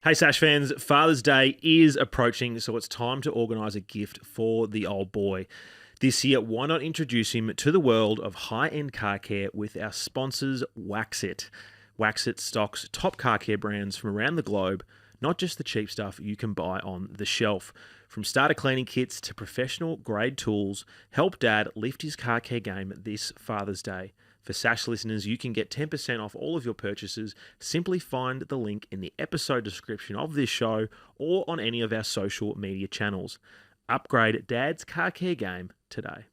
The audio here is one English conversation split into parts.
Hey Sash fans, Father's Day is approaching, so it's time to organise a gift for the old boy. This year, why not introduce him to the world of high-end car care with our sponsors, Waxit. Waxit stocks top car care brands from around the globe, not just the cheap stuff you can buy on the shelf. From starter cleaning kits to professional grade tools, help Dad lift his car care game this Father's Day. For Sash listeners, you can get 10% off all of your purchases. Simply find the link in the episode description of this show or on any of our social media channels. Upgrade Dad's car care game today.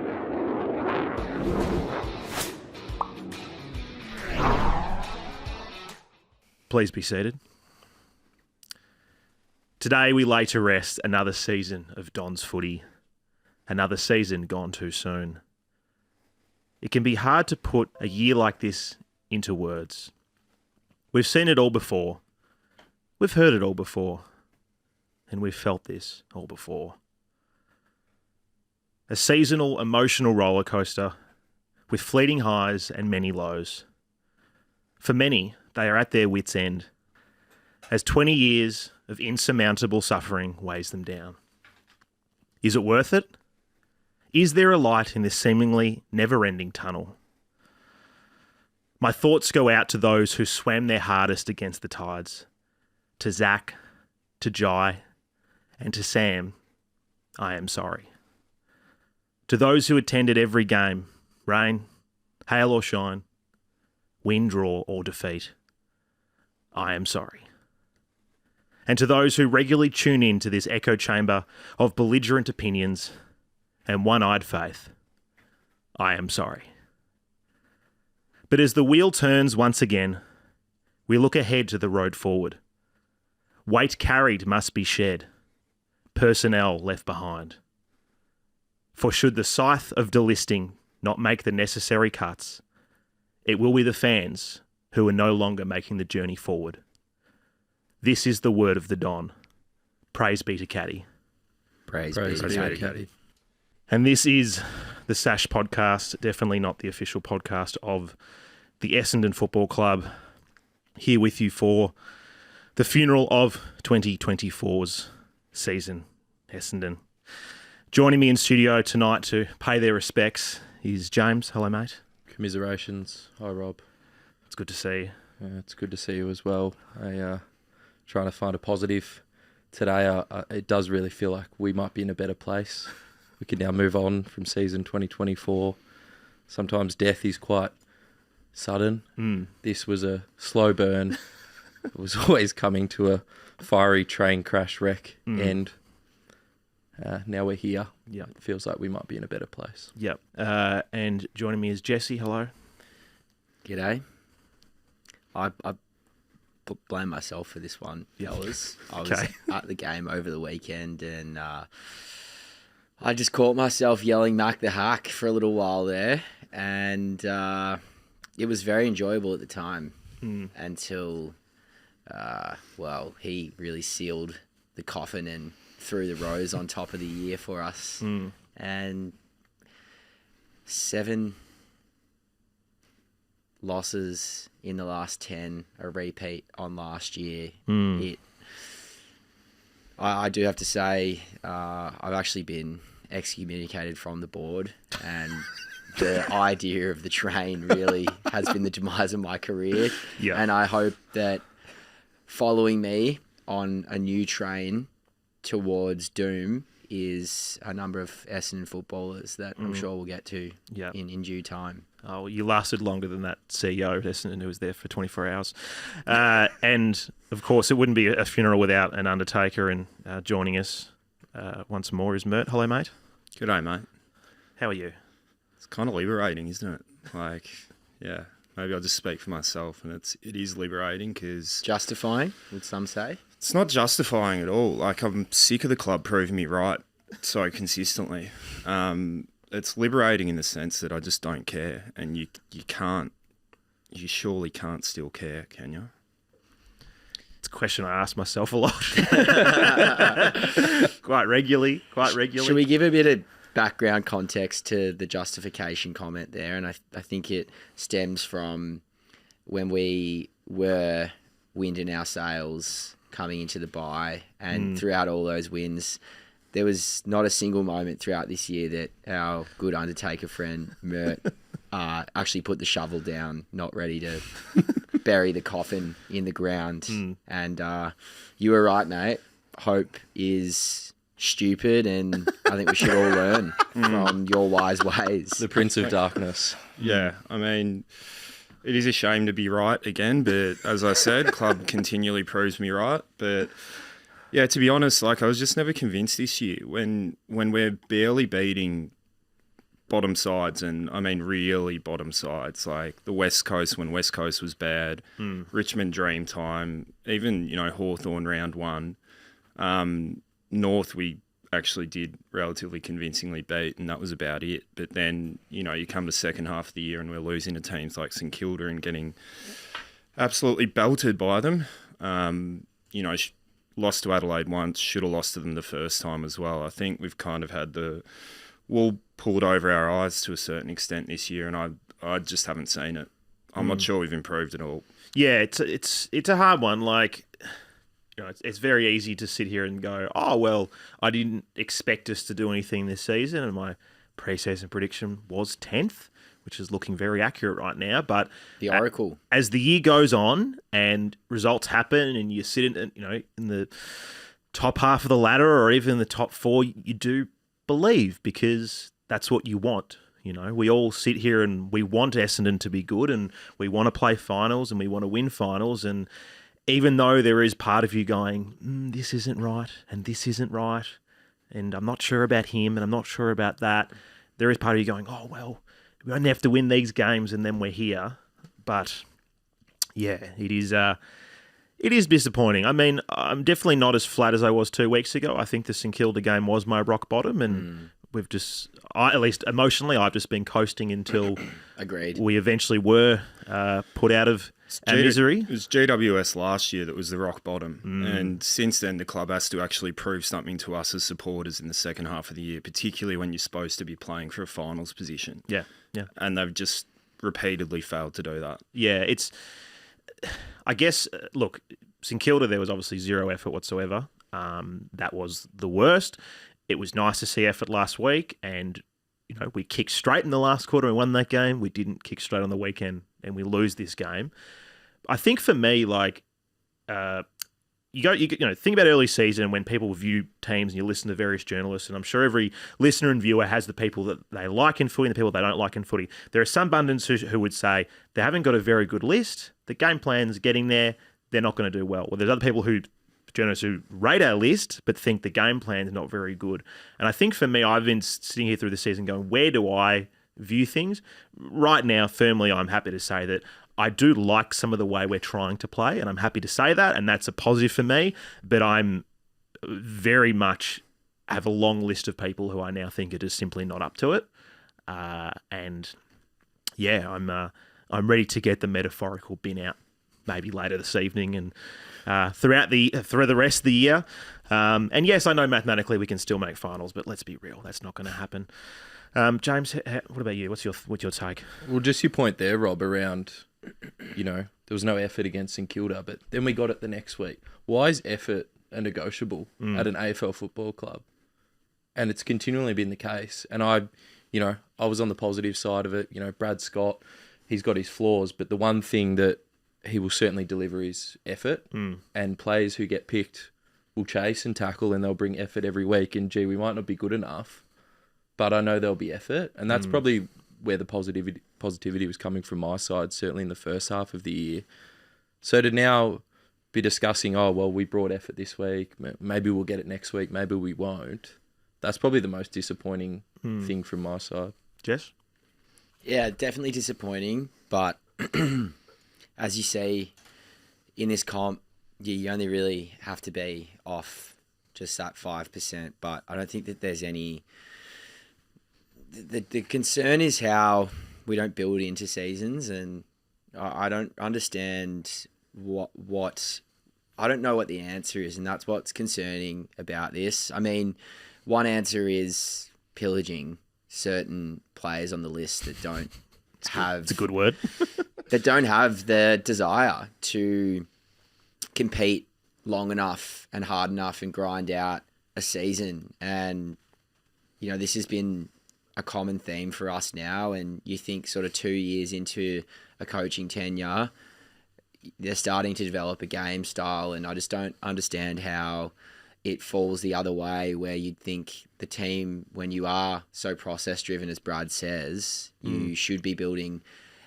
Please be seated. Today we lay to rest another season of Don's footy. Another season gone too soon. It can be hard to put a year like this into words. We've seen it all before. We've heard it all before. And we've felt this all before. A seasonal emotional roller coaster with fleeting highs and many lows. For many, they are at their wits' end as 20 years of insurmountable suffering weighs them down. Is it worth it? Is there a light in this seemingly never-ending tunnel? My thoughts go out to those who swam their hardest against the tides. To Zach, to Jai, and to Sam, I am sorry. To those who attended every game, rain, hail or shine, win, draw or defeat, I am sorry. And to those who regularly tune in to this echo chamber of belligerent opinions and one-eyed faith, I am sorry. But as the wheel turns once again, we look ahead to the road forward. Weight carried must be shed, personnel left behind. For should the scythe of delisting not make the necessary cuts, it will be the fans who are no longer making the journey forward. This is the word of the Don. Praise be to Caddy. Praise be to Caddy. And this is the Sash podcast, definitely not the official podcast of the Essendon Football Club. Here with you for the funeral of 2024's season, Essendon. Joining me in studio tonight to pay their respects is James. Hello, mate. Commiserations. Hi, Rob. It's good to see you. Yeah, it's good to see you as well. Trying to find a positive today. It does really feel like we might be in a better place. We can now move on from season 2024. Sometimes death is quite sudden. This was a slow burn. It was always coming to a fiery train crash wreck end. Now we're here. Yep. It feels like we might be in a better place. Yep. And joining me is Jesse. Hello. G'day. I blame myself for this one, fellas. I was at the game over the weekend and I just caught myself yelling Mac the Hack for a little while there, and it was very enjoyable at the time until, he really sealed the coffin and threw the rose on top of the year for us. And 7 losses in the last 10, a repeat on last year. I do have to say, I've actually been excommunicated from the board, and the idea of the train really has been the demise of my career. Yeah. And I hope that following me on a new train towards doom is a number of Essendon footballers that I'm sure we'll get to in due time. Oh, you lasted longer than that CEO of Essendon who was there for 24 hours. And, of course, it wouldn't be a funeral without an undertaker. And joining us once more is Mert. Hello, mate. G'day, mate. How are you? It's kind of liberating, isn't it? Maybe I'll just speak for myself, and it is liberating because... Justifying, would some say? It's not justifying at all. Like, I'm sick of the club proving me right so consistently. It's liberating in the sense that I just don't care, and you surely can't still care, can you? It's a question I ask myself a lot. Quite regularly. Should we give a bit of background context to the justification comment there? And I think it stems from when we were wind in our sails coming into the bye, and throughout all those wins, there was not a single moment throughout this year that our good Undertaker friend Mert actually put the shovel down, not ready to bury the coffin in the ground. And you were right, mate. Hope is stupid, and I think we should all learn from your wise ways. The Prince of Darkness. Yeah, I mean, it is a shame to be right again, but as I said, club continually proves me right. But yeah, to be honest, like, I was just never convinced this year when we're barely beating bottom sides, and I mean really bottom sides, like the West Coast when West Coast was bad, Richmond dream time, even, Hawthorn round one. North we actually did relatively convincingly beat, and that was about it. But then, you come to second half of the year and we're losing to teams like St Kilda and getting absolutely belted by them. Lost to Adelaide once, should have lost to them the first time as well. I think we've kind of had the wool pulled over our eyes to a certain extent this year, and I just haven't seen it. I'm not sure we've improved at all. Yeah, it's a hard one. Like, it's very easy to sit here and go, oh, well, I didn't expect us to do anything this season, and my pre-season prediction was 10th, which is looking very accurate right now. But the Oracle, as the year goes on and results happen, and you sit in the top half of the ladder or even in the top four, you do believe, because that's what you want. We all sit here and we want Essendon to be good, and we want to play finals, and we want to win finals. And even though there is part of you going, this isn't right, and this isn't right, and I'm not sure about him, and I'm not sure about that, there is part of you going, oh, well, we only have to win these games and then we're here. But yeah, it is disappointing. I mean, I'm definitely not as flat as I was 2 weeks ago. I think the St Kilda game was my rock bottom, and we've just, at least emotionally, I've just been coasting until agreed. We eventually were put out of our misery. It was GWS last year that was the rock bottom. And since then, the club has to actually prove something to us as supporters in the second half of the year, particularly when you're supposed to be playing for a finals position. Yeah. And they've just repeatedly failed to do that. Yeah, I guess, look, St Kilda, there was obviously zero effort whatsoever. That was the worst. It was nice to see effort last week, and we kicked straight in the last quarter and won that game. We didn't kick straight on the weekend, and we lose this game. I think for me, like, you think about early season and when people view teams, and you listen to various journalists, and I'm sure every listener and viewer has the people that they like in footy and the people they don't like in footy. There are some pundits who would say they haven't got a very good list. The game plan's getting there. They're not going to do well. Well, there's other people journalists who rate our list but think the game plan is not very good. And I think for me, I've been sitting here through the season going, where do I view things? Right now, firmly, I'm happy to say that I do like some of the way we're trying to play, and I'm happy to say that, and that's a positive for me. But I'm very much have a long list of people who I now think are just simply not up to it. And yeah, I'm ready to get the metaphorical bin out maybe later this evening and throughout the rest of the year. And yes, I know mathematically we can still make finals, but let's be real, that's not going to happen. James, what about you? What's your take? Well, just your point there, Rob, around, there was no effort against St Kilda, but then we got it the next week. Why is effort a negotiable at an AFL football club? And it's continually been the case. And I was on the positive side of it. Brad Scott, he's got his flaws, but the one thing that he will certainly deliver is effort, and players who get picked will chase and tackle, and they'll bring effort every week. And we might not be good enough, but I know there'll be effort. And that's probably where the positivity was coming from my side, certainly in the first half of the year. So to now be discussing, oh, well, we brought effort this week, maybe we'll get it next week, maybe we won't. That's probably the most disappointing thing from my side. Jess? Yeah, definitely disappointing. But as you say, in this comp, you only really have to be off just that 5%. But I don't think that there's any... The concern is how we don't build into seasons, and I don't understand what I don't know what the answer is, and that's what's concerning about this. I mean, one answer is pillaging certain players on the list that don't have... It's a good word. that don't have the desire to compete long enough and hard enough and grind out a season. And, you know, this has been a common theme for us now. And you think sort of 2 years into a coaching tenure, they're starting to develop a game style. And I just don't understand how it falls the other way, where you'd think the team, when you are so process driven, as Brad says, you should be building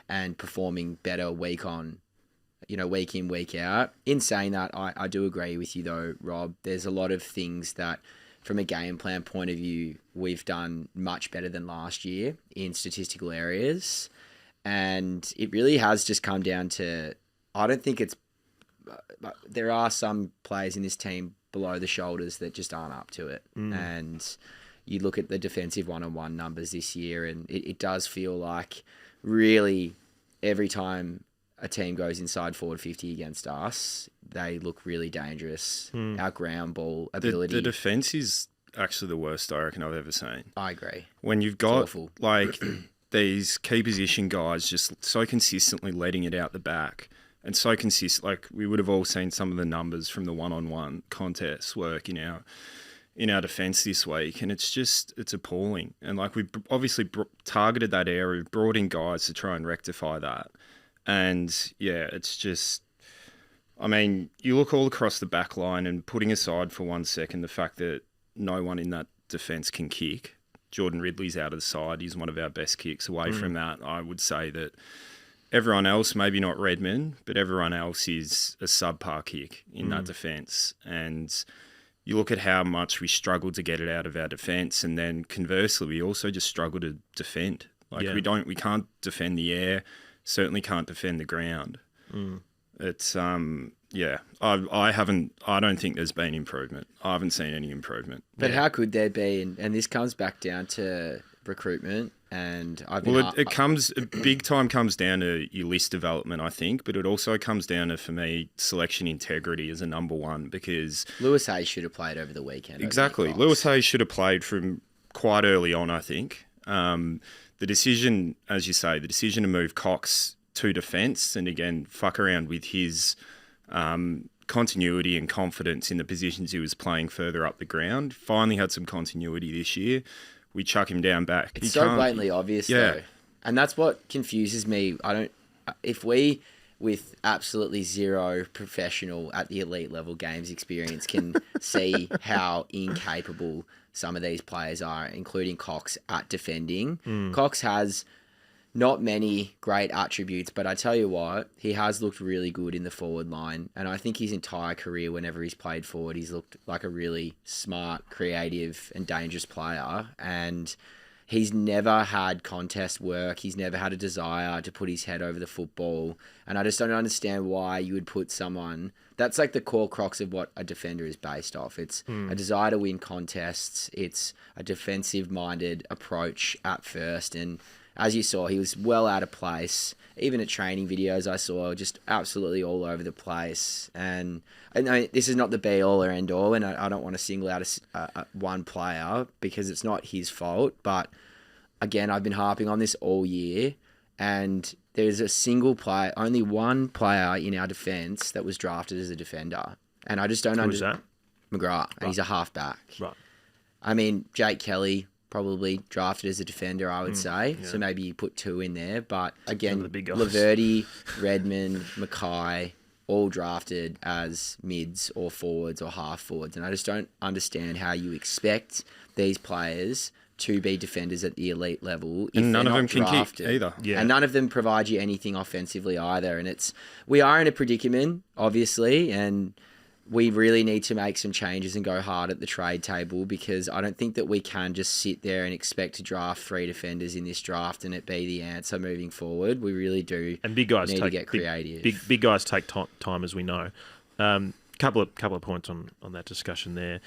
and performing better week in, week out. In saying that, I do agree with you though, Rob. There's a lot of things that, from a game plan point of view, we've done much better than last year in statistical areas. And it really has just come down to, I don't think it's, there are some players in this team below the shoulders that just aren't up to it. And you look at the defensive one-on-one numbers this year, and it does feel like really every time a team goes inside forward 50 against us, they look really dangerous. Our ground ball ability. The defence is actually the worst I reckon I've ever seen. I agree. When you've got like these key position guys just so consistently letting it out the back, and so consistent, like we would have all seen some of the numbers from the one-on-one contests work in our defence this week, and it's appalling. And like we obviously targeted that area, brought in guys to try and rectify that. And yeah, it's just, I mean, you look all across the back line, and putting aside for 1 second the fact that no one in that defence can kick. Jordan Ridley's out of the side. He's one of our best kicks. Away from that, I would say that everyone else, maybe not Redmond, but everyone else is a subpar kick in that defence. And you look at how much we struggle to get it out of our defence, and then conversely, we also just struggle to defend. Like we can't defend the air, certainly can't defend the ground. It's I don't think there's been improvement. I haven't seen any improvement. But how could there be? And this comes back down to recruitment. And it comes big time comes down to your list development, I think, but it also comes down to, for me, selection integrity as a number one, because Lewis Hayes should have played over the weekend. Exactly, Lewis Hayes should have played from quite early on, I think. The decision, as you say, to move Cox to defence and again fuck around with his continuity and confidence in the positions he was playing further up the ground. Finally had some continuity this year. We chuck him down back. It's so blatantly obvious, though. And that's what confuses me. If we, with absolutely zero professional at the elite level games experience, can see how incapable some of these players are, including Cox at defending. Cox has not many great attributes, but I tell you what, he has looked really good in the forward line. And I think his entire career, whenever he's played forward, he's looked like a really smart, creative and dangerous player. And he's never had contest work. He's never had a desire to put his head over the football. And I just don't understand why you would put someone... That's like the core crux of what a defender is based off. It's a desire to win contests. It's a defensive-minded approach at first. And as you saw, he was well out of place. Even at training videos I saw, just absolutely all over the place. And I know this is not the be-all or end-all, and I don't want to single out one player because it's not his fault. But again, I've been harping on this all year, and there's a single player, only one player in our defence that was drafted as a defender. And I just don't understand. McGrath, and he's a half-back. Right. I mean, Jake Kelly... probably drafted as a defender, I would say. Yeah. So maybe you put two in there. But again, Laverty, Redmond, Mackay, all drafted as mids or forwards or half forwards. And I just don't understand how you expect these players to be defenders at the elite level if and none they're of them not can drafted. kick either. Yeah. And none of them provide you anything offensively either. And we are in a predicament, obviously, and we really need to make some changes and go hard at the trade table, because I don't think that we can just sit there and expect to draft 3 defenders in this draft and it be the answer moving forward. We really do and big guys need to get creative. Big guys take time, as we know. Couple of points on that discussion there.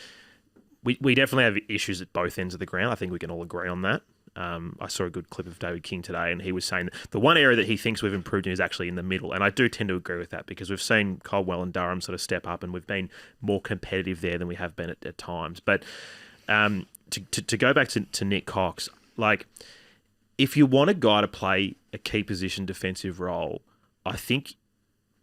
We definitely have issues at both ends of the ground. I think we can all agree on that. I saw a good clip of David King today, and he was saying that the one area that he thinks we've improved in is actually in the middle. And I do tend to agree with that, because we've seen Caldwell and Durham sort of step up, and we've been more competitive there than we have been at times. But to go back to Nick Cox, like, if you want a guy to play a key position defensive role, I think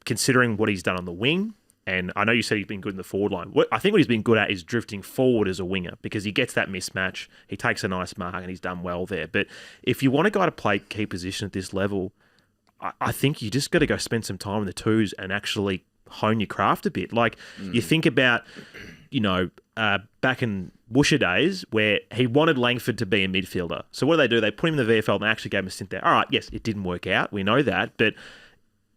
considering what he's done on the wing And I know you said he's been good in the forward line. I think what he's been good at is drifting forward as a winger because he gets that mismatch. He takes a nice mark and he's done well there. But if you want a guy to play key position at this level, I think you just got to go spend some time in the twos and actually hone your craft a bit. Like you think about, back in Woosher days where he wanted Langford to be a midfielder. So what do? They put him in the VFL and they actually gave him a stint there. All right, yes, it didn't work out. We know that. But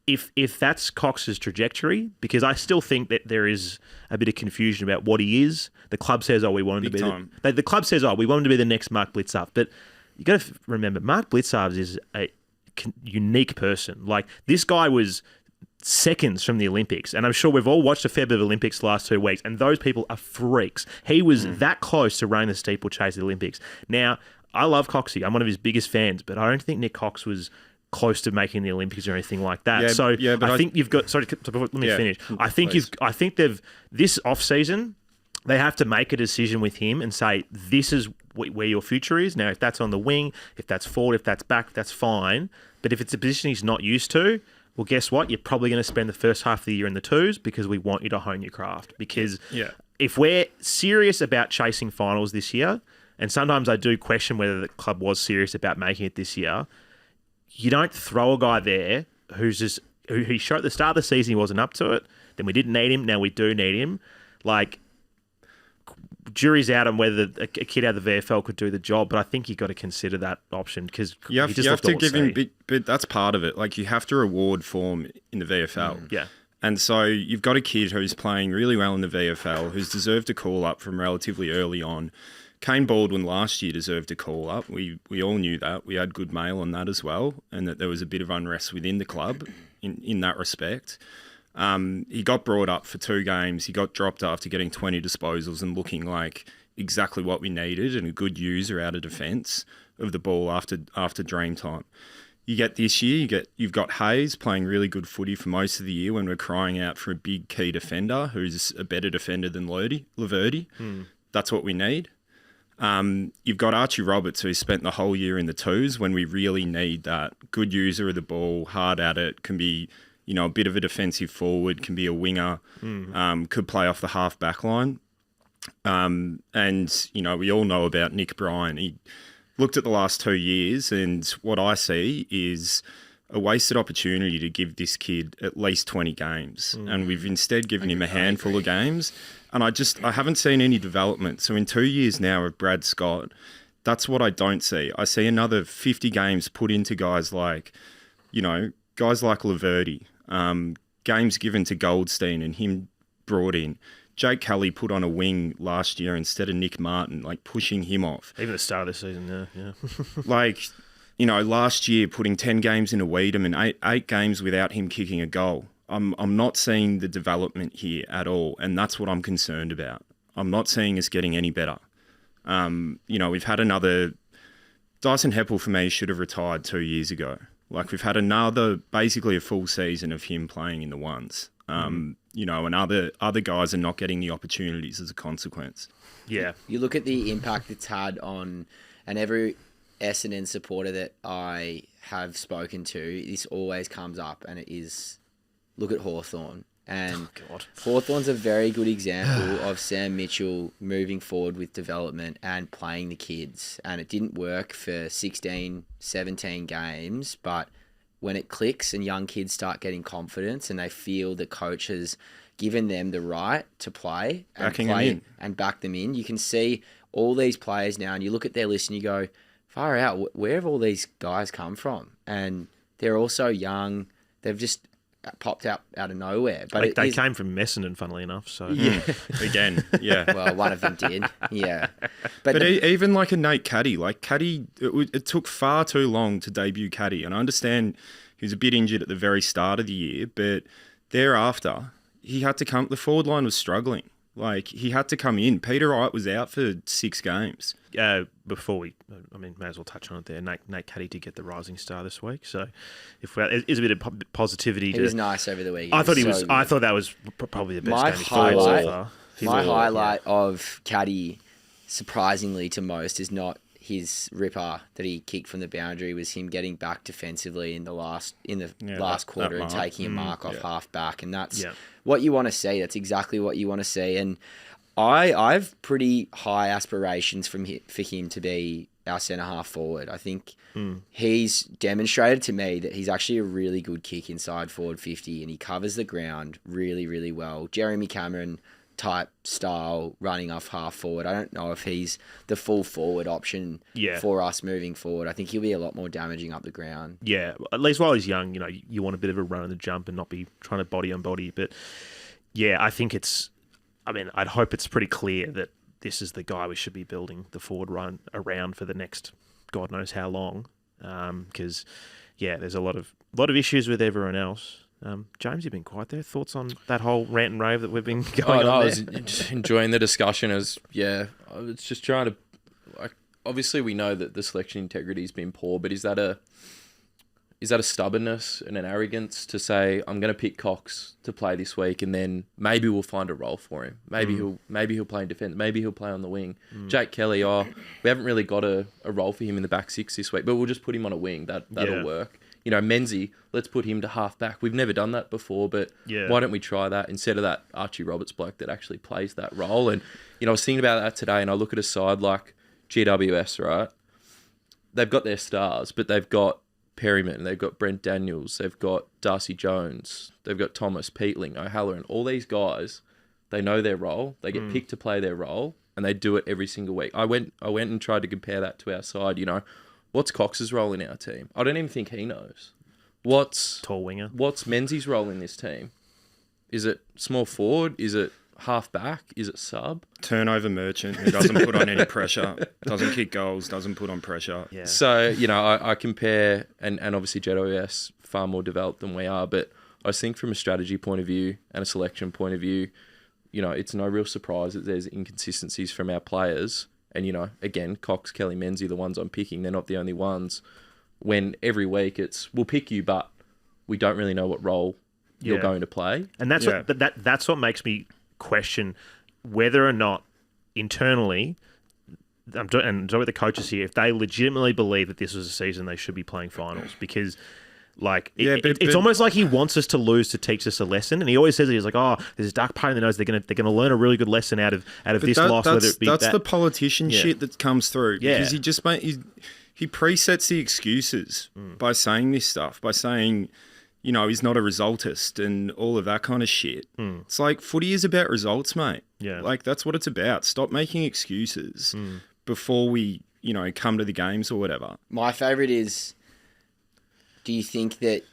if that's Cox's trajectory, because I still think that there is a bit of confusion about what he is. The club says, we want him Big to be the club says, we want him to be the next Mark Blicavs. But you got to remember, Mark Blicavs is a unique person. Like, this guy was seconds from the Olympics, and I'm sure we've all watched a fair bit of Olympics the last 2 weeks, and those people are freaks. He was that close to running the steeplechase at the Olympics. Now, I love Coxie. I'm one of his biggest fans, but I don't think Nick Cox was close to making the Olympics or anything like that. But I think you've got. Sorry, let me finish. I think they've this off season. They have to make a decision with him and say, this is where your future is. Now, if that's on the wing, if that's forward, if that's back, that's fine. But if it's a position he's not used to, well, guess what? You're probably going to spend the first half of the year in the twos because we want you to hone your craft. Because if we're serious about chasing finals this year, and sometimes I do question whether the club was serious about making it this year, you don't throw a guy there who he showed at the start of the season he wasn't up to it. Then we didn't need him. Now we do need him. Like, jury's out on whether a kid out of the VFL could do the job, but I think you've got to consider that option because you have to give him, but that's part of it. Like, you have to reward form in the VFL. Yeah. And so you've got a kid who's playing really well in the VFL, who's deserved a call up from relatively early on. Kane Baldwin last year deserved a call up. We all knew that. We had good mail on that as well, and that there was a bit of unrest within the club in that respect. He got brought up for 2 games. He got dropped after getting 20 disposals and looking like exactly what we needed and a good user out of defence of the ball after dream time. You get this year, you've got Hayes playing really good footy for most of the year when we're crying out for a big key defender who's a better defender than Laverty. That's what we need. You've got Archie Roberts, who spent the whole year in the twos when we really need that. Good user of the ball, hard at it, can be a bit of a defensive forward, can be a winger, could play off the half back line. And, we all know about Nick Bryan. He looked at the last 2 years, and what I see is a wasted opportunity to give this kid at least 20 games. And we've instead given him a handful of games. And I haven't seen any development. So in 2 years now of Brad Scott, that's what I don't see. I see another 50 games put into guys like Laverty, games given to Goldstein and him brought in. Jake Kelly put on a wing last year instead of Nick Martin, like pushing him off. Even the start of the season, yeah. Last year putting 10 games into Weedham and eight games without him kicking a goal. I'm not seeing the development here at all, and that's what I'm concerned about. I'm not seeing us getting any better. We've had another... Dyson Heppel, for me, should have retired 2 years ago. Like, we've had basically a full season of him playing in the ones. And other guys are not getting the opportunities as a consequence. Yeah. You look at the impact it's had on, and every Essendon supporter that I have spoken to, this always comes up, and it is, look at Hawthorn. And Hawthorn's a very good example of Sam Mitchell moving forward with development and playing the kids. And it didn't work for 16, 17 games, but when it clicks and young kids start getting confidence and they feel the coach has given them the right to play and back them in, you can see all these players now, and you look at their list and you go, far out, where have all these guys come from? And they're also young. They've just popped out of nowhere. But they came from Essendon, funnily enough. So again, yeah. Well, one of them did, yeah. But even like a Nate Caddy, it took far too long to debut Caddy, and I understand he was a bit injured at the very start of the year, but thereafter he had to come. The forward line was struggling. Like, he had to come in. Peter Wright was out for 6 games. Before may as well touch on it there. Nate Caddy did get the rising star this week, so it's a bit of positivity. He was nice over the weekend. I thought that was probably the best game he's played so far. My highlight of Caddy, surprisingly to most, is not his ripper that he kicked from the boundary was him getting back defensively in the last quarter and taking a mark off half back, and that's what you want to see. That's exactly what you want to see. And I've pretty high aspirations for him to be our centre half forward. I think he's demonstrated to me that he's actually a really good kick inside forward 50, and he covers the ground really, really well. Jeremy Cameron type style running off half forward. I don't know if he's the full forward option for us moving forward. I think he'll be a lot more damaging up the ground. Yeah, at least while he's young, you want a bit of a run and a jump and not be trying to body on body. But yeah, I think I'd hope it's pretty clear that this is the guy we should be building the forward run around for the next God knows how long. Because there's a lot of issues with everyone else. James, you've been quiet there. Thoughts on that whole rant and rave that we've been going on there? I was just enjoying the discussion I was just trying to, obviously we know that the selection integrity has been poor, but is that a stubbornness and an arrogance to say, I'm going to pick Cox to play this week and then maybe we'll find a role for him. Maybe he'll play in defence. Maybe he'll play on the wing. Jake Kelly, we haven't really got a role for him in the back six this week, but we'll just put him on a wing. That'll work. Menzie, let's put him to half back. We've never done that before, but why don't we try that instead of that Archie Roberts bloke that actually plays that role? And, I was thinking about that today, and I look at a side like GWS, right? They've got their stars, but they've got Perryman, they've got Brent Daniels, they've got Darcy Jones, they've got Thomas, Peatling, O'Halloran. All these guys, they know their role. They get picked to play their role, and they do it every single week. I went and tried to compare that to our side, What's Cox's role in our team? I don't even think he knows. What's tall winger? What's Menzie's role in this team? Is it small forward? Is it half back? Is it sub? Turnover merchant who doesn't put on any pressure, doesn't kick goals, doesn't put on pressure. Yeah. So, I compare, and obviously JWS far more developed than we are, but I think from a strategy point of view and a selection point of view, it's no real surprise that there's inconsistencies from our players. And, again, Cox, Kelly, Menzie, the ones I'm picking, they're not the only ones. When every week we'll pick you, but we don't really know what role you're going to play. And that's what makes me question whether or not internally, I'm talking with the coaches here, if they legitimately believe that this was a season they should be playing finals. Because... it's almost like he wants us to lose to teach us a lesson, and he always says he's like, "Oh, there's a dark pain in the nose. They're gonna learn a really good lesson out of this loss." Whether it be that's the politician shit that comes through because he just he presets the excuses by saying this stuff, by saying, he's not a resultist and all of that kind of shit. It's like footy is about results, mate. Yeah, like that's what it's about. Stop making excuses before we come to the games or whatever. My favourite is. Do you think that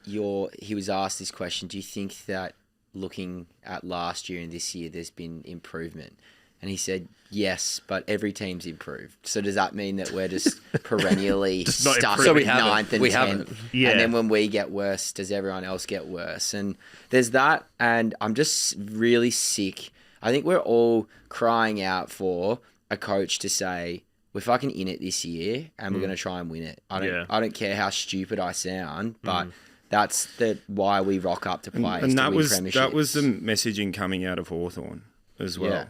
he was asked this question, do you think that looking at last year and this year there's been improvement? And he said, yes, but every team's improved. So does that mean that we're just perennially stuck at 9th and 10th? Yeah. And then when we get worse, does everyone else get worse? And there's that, and I'm just really sick. I think we're all crying out for a coach to say, we're fucking in it this year, and we're going to try and win it. I don't care how stupid I sound, but that's why we rock up to play. And that was the messaging coming out of Hawthorn as well. Yeah.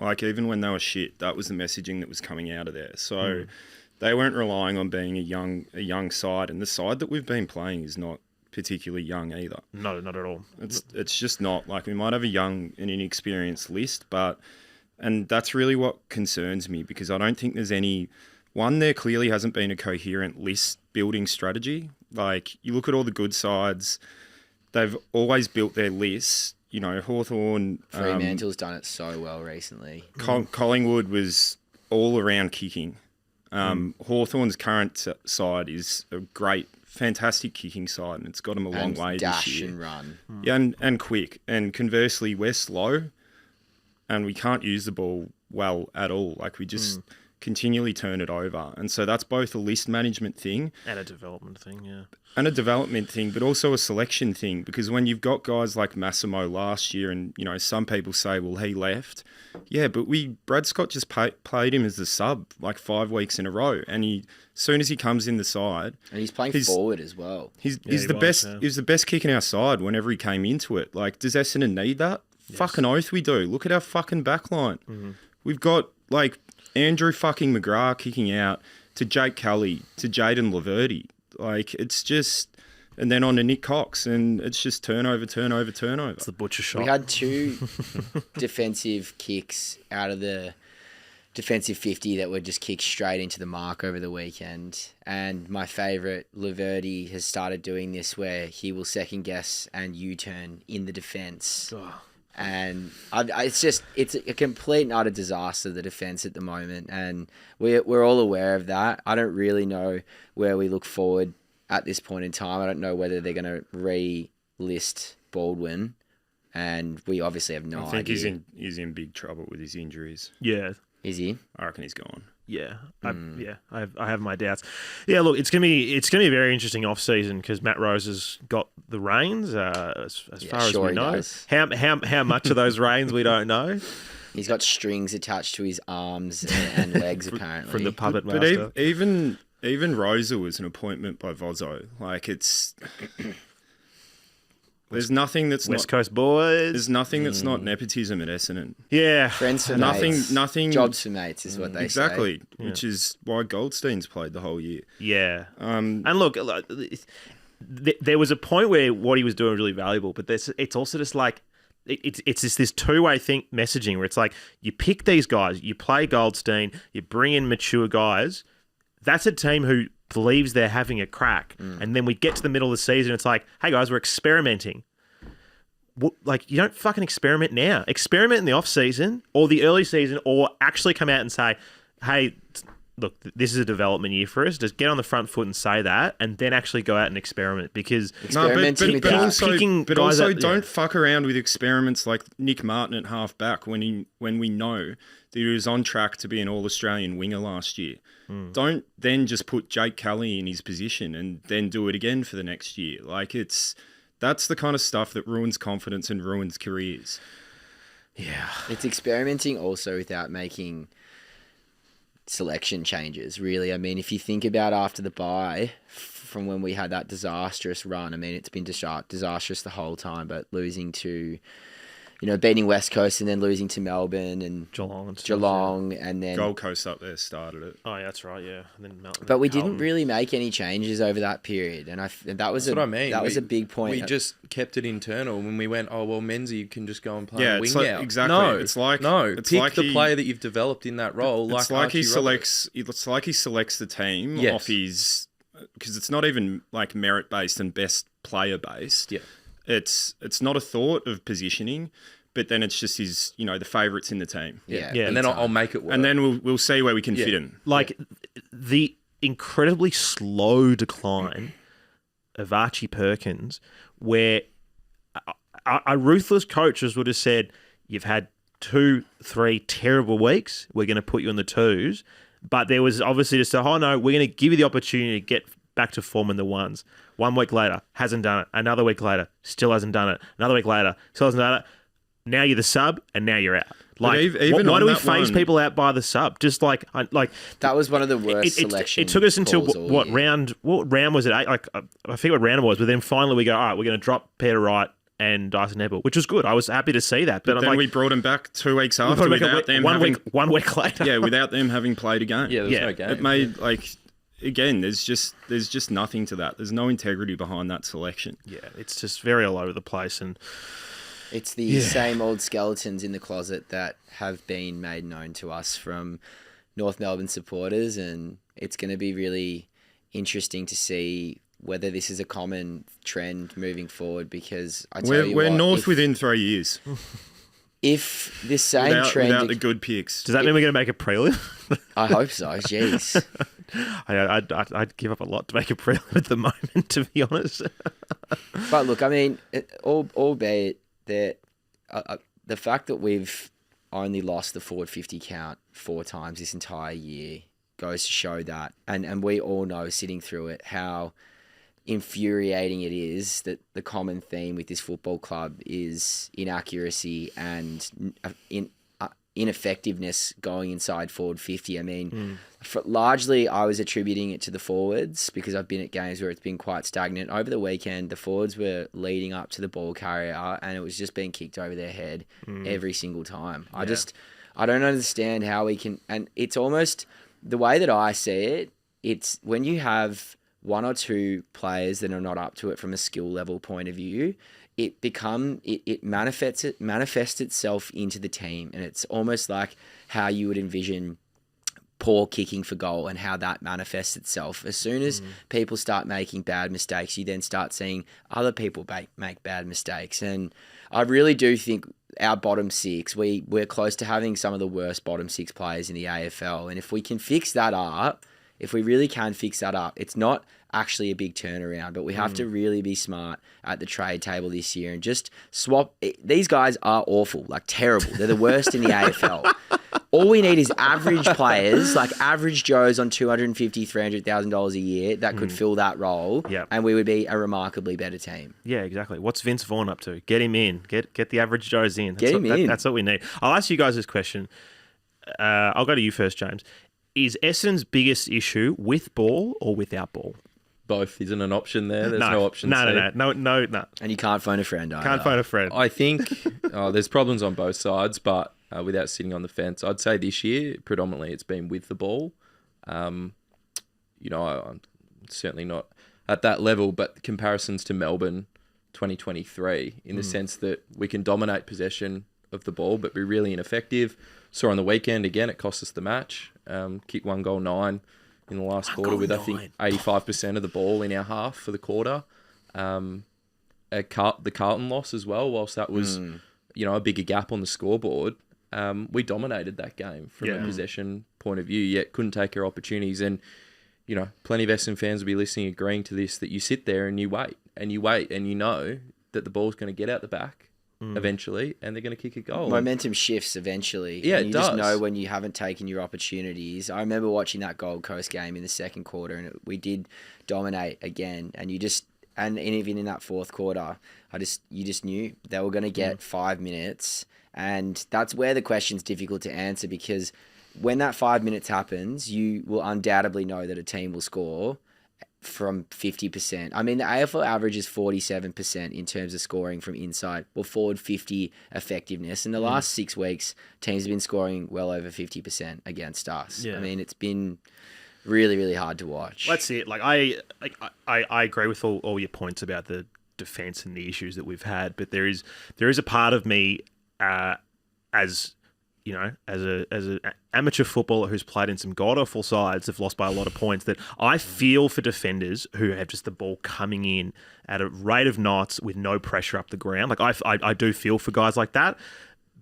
Like even when they were shit, that was the messaging that was coming out of there. So they weren't relying on being a young side, and the side that we've been playing is not particularly young either. No, not at all. It's just not. Like we might have a young and inexperienced list, but. And that's really what concerns me because I don't think there's there clearly hasn't been a coherent list building strategy. Like you look at all the good sides, they've always built their lists. Hawthorn... Fremantle's done it so well recently. Collingwood was all around kicking. Hawthorn's current side is a great, fantastic kicking side and it's got them a long way this year. And run. Yeah, and quick. And conversely, we're slow. And we can't use the ball well at all. Like we just continually turn it over. And so that's both a list management thing. And a development thing, yeah. And a development thing, but also a selection thing. Because when you've got guys like Massimo last year and, some people say, well, he left. Yeah, but Brad Scott just played him as the sub like 5 weeks in a row. And as soon as he comes in the side... And he's playing forward as well. He's the best kick in our side whenever he came into it. Like, does Essendon need that? Yes. Fucking oath we do. Look at our fucking backline. We've got like Andrew fucking McGrath kicking out to Jake Kelly to Jaden Laverty. Like it's just, and then on to Nick Cox, and it's just turnover. It's the butcher shop. We had 2 defensive kicks out of the defensive 50 that were just kicked straight into the mark over the weekend. And my favourite, Laverty, has started doing this where he will second guess and U-turn in the defence. And it's a complete and utter disaster, the defence at the moment. And we're all aware of that. I don't really know where we look forward at this point in time. I don't know whether they're going to re-list Baldwin. And we obviously have no idea. I think he's in big trouble with his injuries. Yeah. Is he? I reckon he's gone. Yeah, I have my doubts. Yeah, look, it's gonna be a very interesting off season because Matt Rose has got the reins as far as we know. How much of those reins we don't know. He's got strings attached to his arms and legs apparently from the puppet master. But even Rosa was an appointment by Vozzo. Like it's. There's nothing that's West Coast boys. There's nothing that's not nepotism at Essendon. Yeah, friends for mates. Nothing. Jobs for mates is what they say. Exactly, which is why Goldstein's played the whole year. Yeah, and look, there was a point where what he was doing was really valuable, but it's also just like it's this two-way messaging where it's like you pick these guys, you play Goldstein, you bring in mature guys. That's a team who believes they're having a crack. And then we get to the middle of the season, it's like, hey guys, we're experimenting. Like, you don't fucking experiment now. Experiment in the off season or the early season, or actually come out and say, hey, look, this is a development year for us. Just get on the front foot and say that, and then actually go out and experiment. Because but also don't fuck around with experiments like Nick Martin at half back when we know that he was on track to be an All-Australian winger last year. Don't then just put Jake Kelly in his position and then do it again for the next year. Like that's the kind of stuff that ruins confidence and ruins careers. Yeah. It's experimenting also without making selection changes, really. I mean, if you think about after the bye, from when we had that disastrous run, I mean, it's been disastrous the whole time, but losing to, beating West Coast and then losing to Melbourne and Geelong and then Gold Coast up there started it. Oh, yeah, that's right, yeah. And then Melbourne. But we didn't really make any changes over that period, and that was was a big point. We just kept it internal when we went, oh well, Menzies can just go and play wing out. Exactly. No, it's pick like the player that you've developed in that role. It's like he selects the team off his, because it's not even like merit based and best player based. Yeah. It's not a thought of positioning, but then it's just his, the favourites in the team. Yeah. And then I'll make it work. And then we'll see where we can fit in. Like the incredibly slow decline of Archie Perkins, where a ruthless coaches would have said, you've had 2-3 terrible weeks, we're going to put you in the twos. But there was obviously just we're going to give you the opportunity to get back to form in the ones. 1 week later, hasn't done it. Another week later, still hasn't done it. Another week later, still hasn't done it. Now you're the sub, and now you're out. Like, even why do we phase people out by the sub? Just like that was one of the worst selections. It took us until what round was it? 8? Like I forget what round it was, but then finally we go, all right, we're going to drop Peter Wright and Dyson Nebel, which was good. I was happy to see that. But then we brought him back 2 weeks after without them one week later. Yeah, without them having played a game. Yeah, there was no game. It made again, there's just nothing to that. There's no integrity behind that selection. Yeah, it's just very all over the place, and it's the same old skeletons in the closet that have been made known to us from North Melbourne supporters, and it's going to be really interesting to see whether this is a common trend moving forward, because we're North within 3 years. If this same trend without the good picks, does that mean we're going to make a prelim? I hope so. Jeez, I'd give up a lot to make a prelim at the moment, to be honest. But look, I mean, albeit that the fact that we've only lost the forward 50 count 4 times this entire year goes to show that, and we all know sitting through it how infuriating it is that the common theme with this football club is inaccuracy and ineffectiveness going inside forward 50. I mean, largely I was attributing it to the forwards because I've been at games where it's been quite stagnant. Over the weekend, the forwards were leading up to the ball carrier and it was just being kicked over their head every single time. I don't understand how we can, and it's almost the way that I see it. It's when you have one or two players that are not up to it from a skill level point of view, it manifests itself into the team, and it's almost like how you would envision poor kicking for goal and how that manifests itself. As soon as people start making bad mistakes, you then start seeing other people make bad mistakes. And I really do think our bottom six, we're close to having some of the worst bottom six players in the AFL. And if we can fix that up, if we really can fix that up, it's not actually a big turnaround, but we have to really be smart at the trade table this year and just swap. These guys are awful, like terrible. They're the worst in the AFL. All we need is average players, like average Joes on $250,000, $300,000 a year that could fill that role, and we would be a remarkably better team. Yeah, exactly. What's Vince Vaughn up to? Get him in. Get the average Joes in. Get him in. That's what we need. I'll ask you guys this question. I'll go to you first, James. Is Essendon's biggest issue with ball or without ball? Both isn't an option there. There's no option. No. And you can't phone a friend either. Can't phone a friend. I think there's problems on both sides, but without sitting on the fence, I'd say this year, predominantly, it's been with the ball. I'm certainly not at that level, but comparisons to Melbourne 2023 in the sense that we can dominate possession of the ball, but be really ineffective. Saw on the weekend, again, it cost us the match. Kicked 1 goal 9 in the last quarter with, I think, 85% of the ball in our half for the quarter. The Carlton loss as well, whilst that was, a bigger gap on the scoreboard. We dominated that game from a possession point of view, yet couldn't take our opportunities. And, plenty of Essendon fans will be listening, agreeing to this, that you sit there and you wait, and you know that the ball's going to get out the back eventually, and they're going to kick a goal. Momentum shifts eventually. Yeah, and you it does. just know when you haven't taken your opportunities. I remember watching that Gold Coast game in the second quarter, and we did dominate again. And even in that fourth quarter, you just knew they were going to get 5 minutes, and that's where the question's difficult to answer, because when that 5 minutes happens, you will undoubtedly know that a team will score from 50%. I mean, the AFL average is 47% in terms of scoring from inside, or forward 50 effectiveness. In the last 6 weeks, teams have been scoring well over 50% against us. Yeah. I mean, it's been really, really hard to watch. Let's see it. I agree with all your points about the defense and the issues that we've had, but there is a part of me as an amateur footballer who's played in some god-awful sides, have lost by a lot of points, that I feel for defenders who have just the ball coming in at a rate of knots with no pressure up the ground. Like I do feel for guys like that.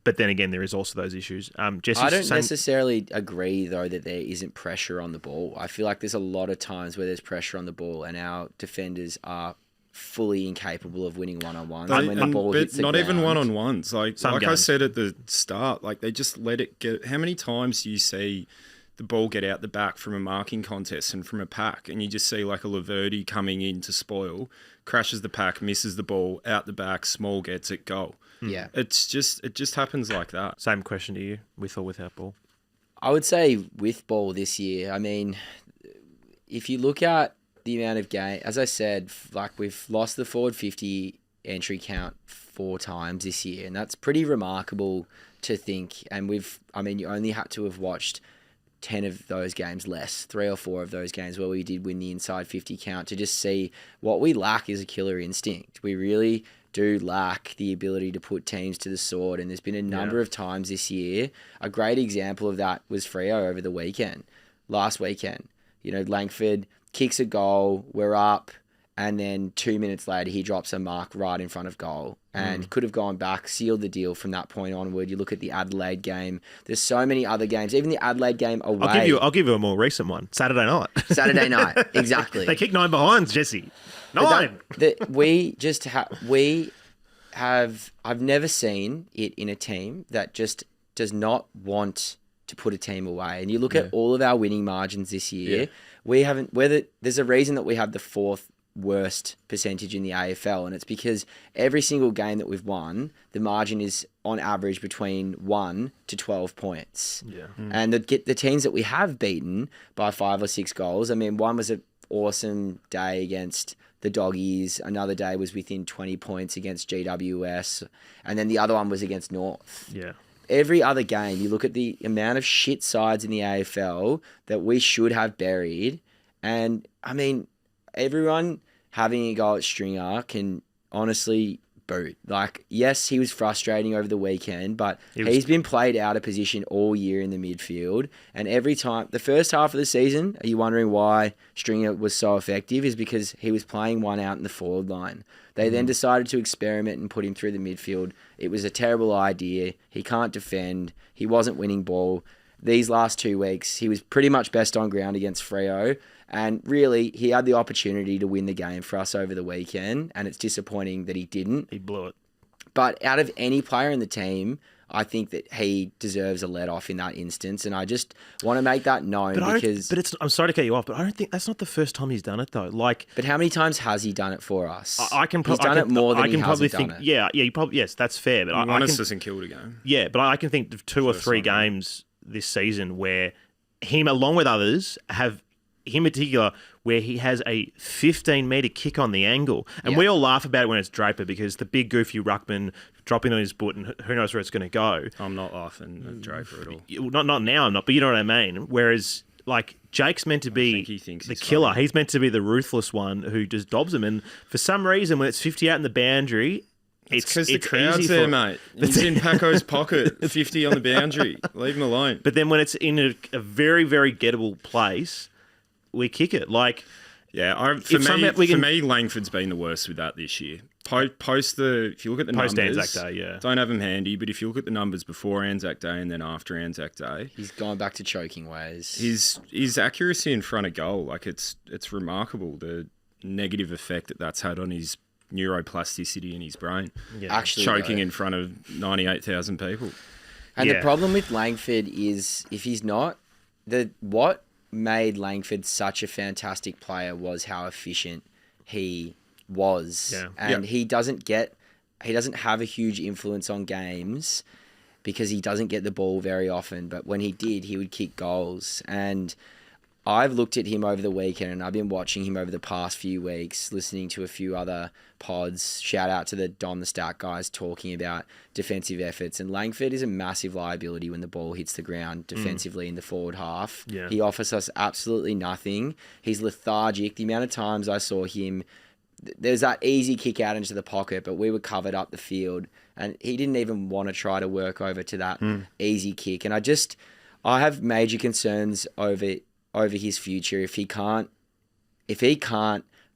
But then again, there is also those issues. Jesse's I don't necessarily agree, though, that there isn't pressure on the ball. I feel like there's a lot of times where there's pressure on the ball and our defenders are fully incapable of winning one-on-ones. But when the ball hits the not ground. even one-on-ones. Like games. I said at the start, they just let it get. How many times do you see the ball get out the back from a marking contest and from a pack, and you just see like a Laverty coming in to spoil, crashes the pack, misses the ball, out the back, Small gets it, goal. Yeah. It just happens like that. Same question to you, with or without ball? I would say with ball this year. I mean, if you look at the amount of game, as I said, like we've lost the forward 50 entry count 4 times this year, and that's pretty remarkable to think. And you only had to have watched 10 of those games less, 3 or 4 of those games where we did win the inside 50 count, to just see what we lack is a killer instinct. We really do lack the ability to put teams to the sword, and there's been a number of times this year. A great example of that was Freo over the weekend, last weekend. Langford kicks a goal, we're up, and then 2 minutes later he drops a mark right in front of goal and could have gone back, sealed the deal from that point onward. You look at the Adelaide game. There's so many other games, even the Adelaide game away. I'll give you a more recent one. Saturday night. Saturday night, exactly. They kicked 9 behinds, Jesse. 9. I've never seen it in a team that just does not want to put a team away. And you look at all of our winning margins this year, there's a reason that we have the 4th worst percentage in the AFL, and it's because every single game that we've won, the margin is on average between 1 to 12 points. Yeah. And the teams that we have beaten by 5 or 6 goals, I mean, one was an awesome day against the Doggies, another day was within 20 points against GWS, and then the other one was against North. Yeah. every other game, you look at the amount of shit sides in the AFL that we should have buried. And, I mean, everyone having a go at Stringer can honestly boot. Like, yes, he was frustrating over the weekend, but he's been played out of position all year in the midfield. And every time, the first half of the season, are you wondering why Stringer was so effective? Is because he was playing one out in the forward line. They then decided to experiment and put him through the midfield. It was a terrible idea. He can't defend. He wasn't winning ball. These last 2 weeks, he was pretty much best on ground against Freo. And really, he had the opportunity to win the game for us over the weekend, and it's disappointing that he didn't. He blew it. But out of any player in the team, I think that he deserves a let-off in that instance, and I just want to make that known because... I'm sorry to cut you off, but I don't think that's not the first time he's done it, though. Like, but how many times has he done it for us? He's done it more than he hasn't done it. Yeah, you probably... Yes, that's fair. But Honest doesn't kill the game. Yeah, but I can think of 2 or 3 games this season where him, along with others, have... him in particular, where he has a 15-metre kick on the angle. And we all laugh about it when it's Draper because the big goofy ruckman dropping on his foot and who knows where it's going to go. I'm not laughing at Draper at all. Not now, I'm not, but you know what I mean. Whereas, like, Jake's meant to be the killer. Funny. He's meant to be the ruthless one who just dobs him. And for some reason, when it's 50 out in the boundary... It's because the crowd's there, mate. He's in Paco's pocket, 50 on the boundary. Leave him alone. But then when it's in a very, very gettable place... we kick it. Like, yeah, for me, Langford's been the worst with that this year. If you look at the numbers, Anzac Day, yeah. Don't have them handy, but if you look at the numbers before Anzac Day and then after Anzac Day, he's gone back to choking ways. His accuracy in front of goal, like it's remarkable. The negative effect that's had on his neuroplasticity in his brain. Yeah. Actually, choking in front of 98,000 people. And the problem with Langford is if he's not what made Langford such a fantastic player was how efficient he was. Yeah. And he doesn't have a huge influence on games because he doesn't get the ball very often. But when he did, he would kick goals. And I've looked at him over the weekend and I've been watching him over the past few weeks, listening to a few other pods. Shout out to the Don the Stat guys talking about defensive efforts. And Langford is a massive liability when the ball hits the ground defensively in the forward half. Yeah. He offers us absolutely nothing. He's lethargic. The amount of times I saw him, there's that easy kick out into the pocket, but we were covered up the field and he didn't even want to try to work over to that easy kick. And I have major concerns over his future. If he can't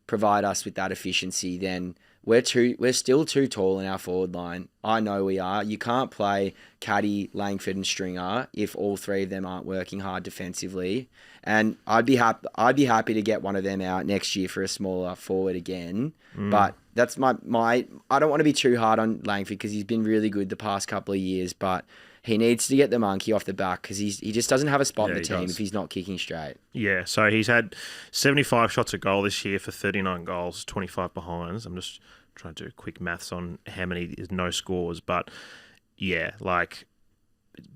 provide us with that efficiency, then we're still too tall in our forward line. I know we are. You can't play Caddy, Langford, and Stringer if all 3 of them aren't working hard defensively. And I'd be happy to get one of them out next year for a smaller forward again. But that's my. I don't want to be too hard on Langford because he's been really good the past couple of years, but he needs to get the monkey off the back because he just doesn't have a spot in the team if he's not kicking straight. Yeah, so he's had 75 shots at goal this year for 39 goals, 25 behinds. I'm just trying to do quick maths on how many is no scores, but yeah, like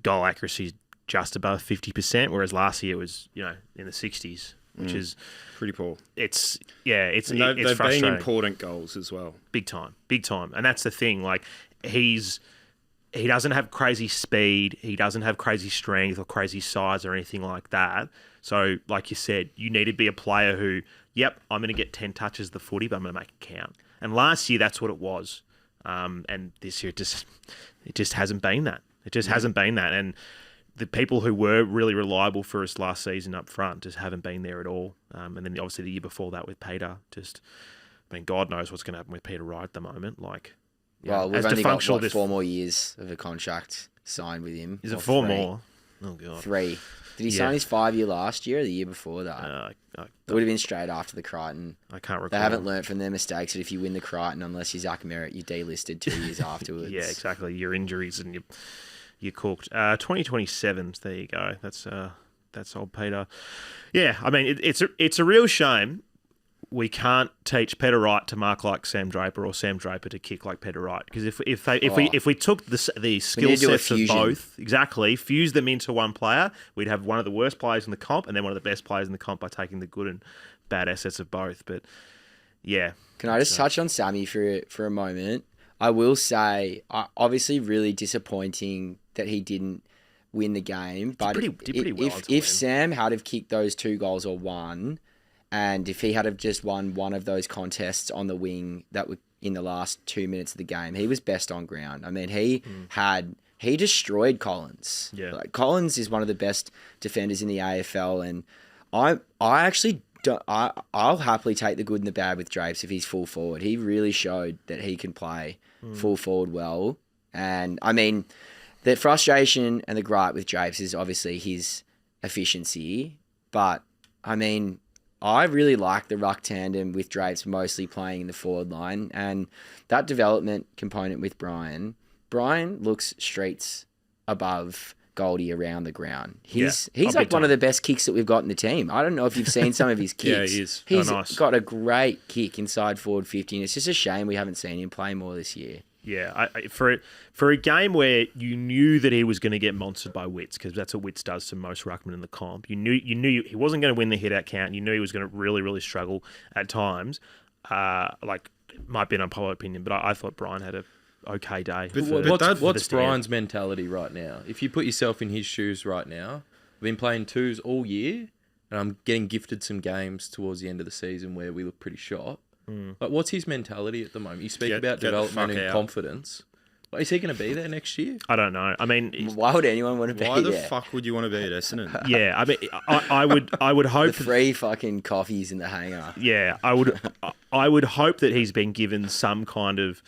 goal accuracy is just above 50%, whereas last year it was, in the 60s, which is pretty poor. It's they've frustrating. been important goals as well. Big time. And that's the thing. Like he doesn't have crazy speed. He doesn't have crazy strength or crazy size or anything like that. So, like you said, you need to be a player who, I'm going to get 10 touches of the footy, but I'm going to make it count. And last year, that's what it was. And this year, it just hasn't been that. It just hasn't been that. And the people who were really reliable for us last season up front just haven't been there at all. And then obviously the year before that with Peter, God knows what's going to happen with Peter Wright at the moment. Like, well, we've only got 4 more years of a contract signed with him. Is it 4 more? Oh, God. 3. Did he sign his 5-year last year or the year before that? It would have been straight after the Crichton. I can't recall. They haven't learnt from their mistakes that if you win the Crichton, unless you're Zach Merritt, you're delisted 2 years afterwards. Yeah, exactly. Your injuries and you're cooked. 2027, there you go. That's old Peter. Yeah, I mean, it's a real shame we can't teach Peter Wright to mark like Sam Draper or Sam Draper to kick like Peter Wright. Because if we took the skill sets of both, fuse them into one player, we'd have one of the worst players in the comp and then one of the best players in the comp by taking the good and bad assets of both. But yeah. Can I just touch on Sammy for a moment? I will say, obviously, really disappointing that he didn't win the game. But did pretty well until if then. Sam had have kicked those 2 goals or one, and if he had have just won one of those contests on the wing that were in the last 2 minutes of the game, he was best on ground. I mean, he destroyed Collins. Yeah. Like, Collins is one of the best defenders in the AFL, and I actually don't, I'll happily take the good and the bad with Drapes if he's full forward. He really showed that he can play full forward well. And I mean, the frustration and the gripe with Drapes is obviously his efficiency. But I mean, I really like the ruck tandem with Drapes mostly playing in the forward line, and that development component with Brian looks streets above Goldie around the ground. He's like one of the best kicks that we've got in the team. I don't know if you've seen some of his kicks. Yeah, he is. He's nice. got a great kick inside forward 50, and it's just a shame we haven't seen him play more this year. Yeah, for a game where you knew that he was going to get monstered by Witts, because that's what Witts does to most ruckmen in the comp. You knew he wasn't going to win the hit out count. You knew he was going to really, really struggle at times. Like, it might be an unpopular opinion, but I thought Brian had a okay day. What's Brian's mentality right now? If you put yourself in his shoes right now, I've been playing twos all year, and I'm getting gifted some games towards the end of the season where we look pretty sharp. Like, what's his mentality at the moment? You speak about development and confidence. Like, is he going to be there next year? I don't know. I mean, why would anyone want to be there? Why the fuck would you want to be at Essendon? Yeah, I mean, I would hope the free fucking coffees in the hangar. Yeah, I would hope that he's been given some kind of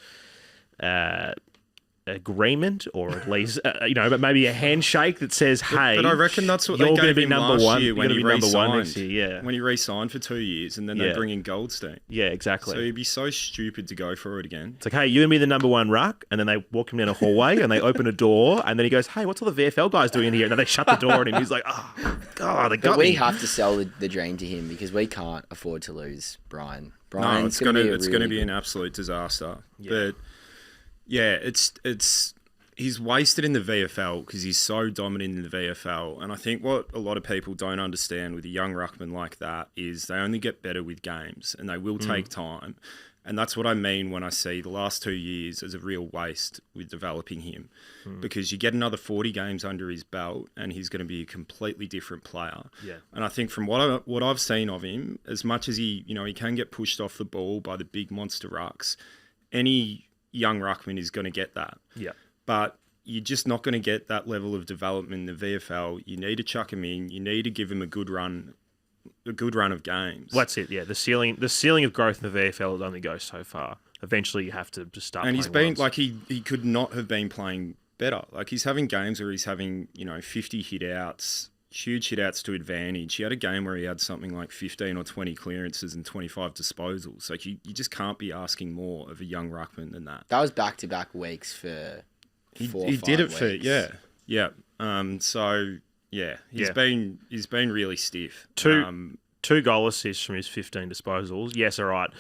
agreement, or at least but maybe a handshake that says, "Hey." But I reckon that's what you're they gave be him number last one. year when he You're gonna be number one re-signed. next year. Yeah, When he re-signed for 2 years, and then they bring in Goldstein. Yeah, exactly. So he'd be so stupid to go for it again. It's like, hey, you're going to be the number one ruck, and then they walk him down a hallway, and they open a door, and then he goes, hey, what's all the VFL guys doing in here? And then they shut the door on him. He's like, oh, God, they got But we me. have to sell the dream to him because we can't afford to lose Brian. No, it's going to be good. an absolute disaster. Yeah. But yeah, it's he's wasted in the VFL because he's so dominant in the VFL. And I think what a lot of people don't understand with a young ruckman like that is they only get better with games, and they will take time. And that's what I mean when I see the last 2 years as a real waste with developing him, because you get another 40 games under his belt and he's going to be a completely different player. Yeah. And I think from what I've seen of him, as much as he can get pushed off the ball by the big monster rucks, any young ruckman is going to get that. Yeah. But you're just not going to get that level of development in the VFL. You need to chuck him in. You need to give him a good run of games. Well, that's it. Yeah, the ceiling of growth in the VFL only goes so far. Eventually, you have to just start. And he's playing been once. like he could not have been playing better. Like, he's having games where he's having 50 hit outs, huge hit outs to advantage. He had a game where he had something like 15 or 20 clearances and 25 disposals. Like, you just can't be asking more of a young ruckman than that. That was back-to-back weeks for 4 or 5 He did it weeks. for yeah. So yeah, he's been really stiff. Two goal assists from his 15 disposals. Yes, all right.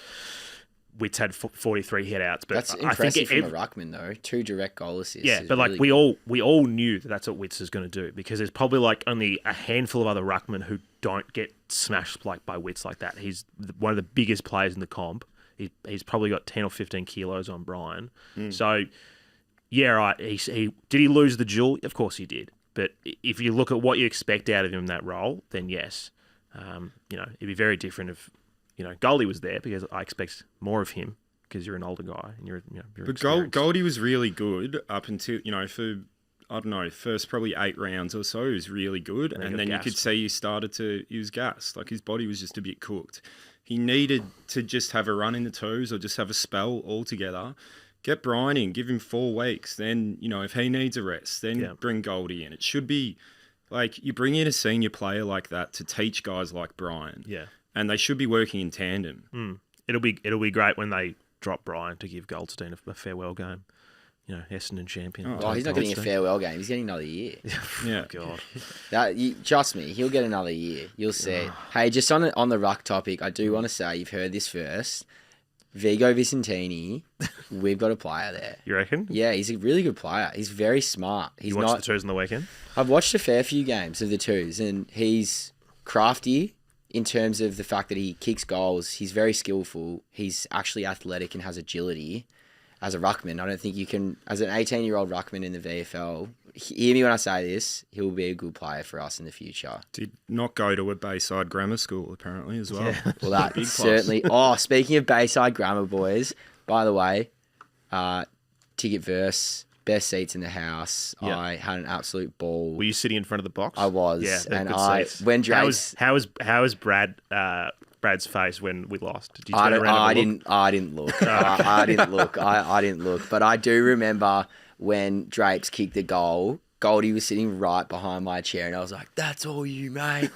Witts had 43 hit outs, but That's I impressive think from a ruckman though. 2 direct goal assists. yeah, is but like really we all knew that that's what Witts is going to do, because there's probably like only a handful of other ruckmen who don't get smashed like by Witts like that. He's one of the biggest players in the comp. He's probably got 10 or 15 kilos on Brian. So yeah, right. Did he lose the duel? Of course he did. But if you look at what you expect out of him in that role, then yes, it'd be very different if Goldie was there, because I expect more of him because you're an older guy and you're But experienced. Goldie was really good up until for I don't know, first probably 8 rounds or so. He was really good, and then you could see he was gassed. Like, his body was just a bit cooked. He needed to just have a run in the twos or just have a spell altogether. Get Brian in, give him 4 weeks. Then, if he needs a rest, then bring Goldie in. It should be like you bring in a senior player like that to teach guys like Brian. Yeah. And they should be working in tandem. It'll be great when they drop Brian to give Goldstein a farewell game. Essendon champion. Oh, he's not getting a farewell game. He's getting another year. Yeah. God. Trust me, he'll get another year. You'll see. Hey, just on the ruck topic, I do want to say, you've heard this first. Vigo Vicentini, we've got a player there. You reckon? Yeah, he's a really good player. He's very smart. You watched the twos on the weekend? I've watched a fair few games of the twos, and he's crafty in terms of the fact that he kicks goals. He's very skillful. He's actually athletic and has agility. as a ruckman. I don't think you can, as an 18-year-old ruckman in the VFL, hear me when I say this, he'll be a good player for us in the future. Did not go to a Bayside grammar school, apparently, as well. Yeah. Well, that Big plus. certainly... Oh, speaking of Bayside Grammar, boys, by the way, ticket verse, best seats in the house. Yeah. I had an absolute ball. Were you sitting in front of the box? I was. Yeah, they're and good I, seats. when Drake's... How was Brad's face when we lost? Did you I turn around and look? didn't look. I didn't look. I didn't look. But I do remember when Drake's kicked the goal, Goldie was sitting right behind my chair, and I was like, "That's all you, mate.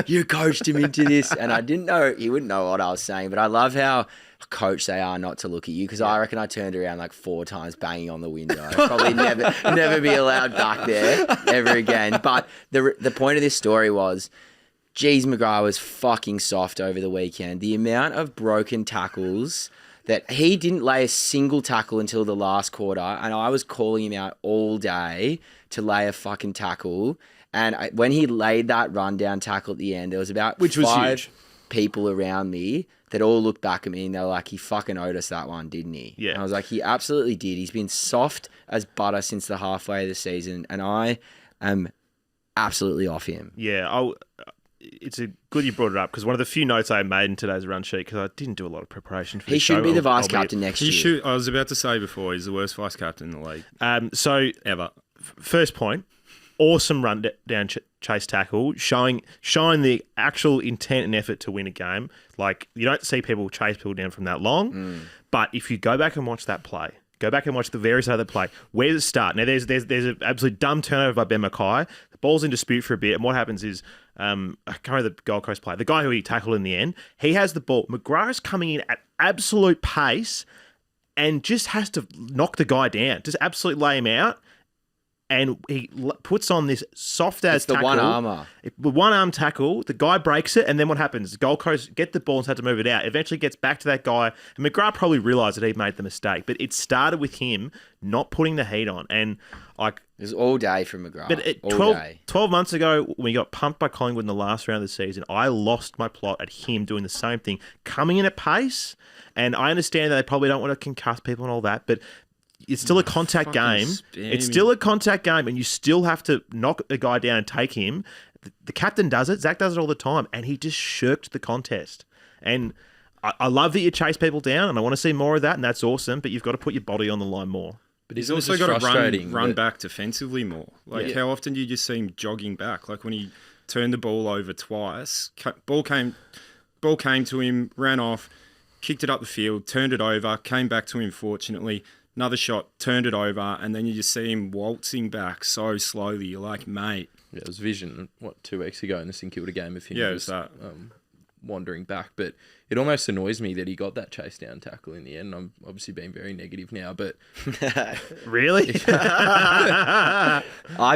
You coached him into this." And I didn't know, he wouldn't know what I was saying, but I love how coached they are not to look at you, because I reckon I turned around like 4 times banging on the window. Probably never be allowed back there ever again. But the point of this story was, geez, McGrath was fucking soft over the weekend. The amount of broken tackles that he didn't lay a single tackle until the last quarter, and I was calling him out all day to lay a fucking tackle. And when he laid that rundown tackle at the end, there was about Which was 5 huge. people around me that all looked back at me and they were like, he fucking owed us that one, didn't he? Yeah. And I was like, he absolutely did. He's been soft as butter since the halfway of the season, and I am absolutely off him. Yeah, it's good you brought it up, because one of the few notes I made in today's run sheet, because I didn't do a lot of prepreparation for He this should show, be the I'll vice captain next He year. should. I was about to say before, he's the worst vice captain in the league So ever. first point, awesome run down chase tackle, showing the actual intent and effort to win a game. Like, you don't see people chase people down from that long, but if you go back and watch that play, go back and watch the various other play, where does it start? Now, there's an absolute dumb turnover by Ben Mackay. The ball's in dispute for a bit, and what happens is, I can't remember the Gold Coast player, the guy who he tackled in the end, he has the ball. McGrath is coming in at absolute pace and just has to knock the guy down, just absolutely lay him out. And he puts on this soft-as It's the tackle. one-armer. The one-arm tackle, the guy breaks it, and then what happens? The Gold Coast get the ball and had to move it out. Eventually gets back to that guy, and McGrath probably realised that he'd made the mistake. But it started with him not putting the heat on. And like, It was all day from McGrath. but all day. 12 months ago, when he got pumped by Collingwood in the last round of the season, I lost my plot at him doing the same thing, coming in at pace. And I understand that they probably don't want to concuss people and all that, but it's still a contact game. It's still a contact game, and you still have to knock a guy down and take him. The captain does it. Zach does it all the time, and he just shirked the contest. And I love that you chase people down, and I want to see more of that, and that's awesome, but you've got to put your body on the line more. But He's isn't it also just got to frustrating run that- back defensively more. Like, Yeah. how often do you just see him jogging back? Like, when he turned the ball over twice, ball came to him, ran off, kicked it up the field, turned it over, came back to him, fortunately. Another shot, turned it over, and then you just see him waltzing back so slowly. You're like, mate. Yeah, it was vision, 2 weeks ago in the St Kilda game of him Yeah, it was that. wandering back. But it almost annoys me that he got that chase down tackle in the end. I'm obviously being very negative now, but Really? I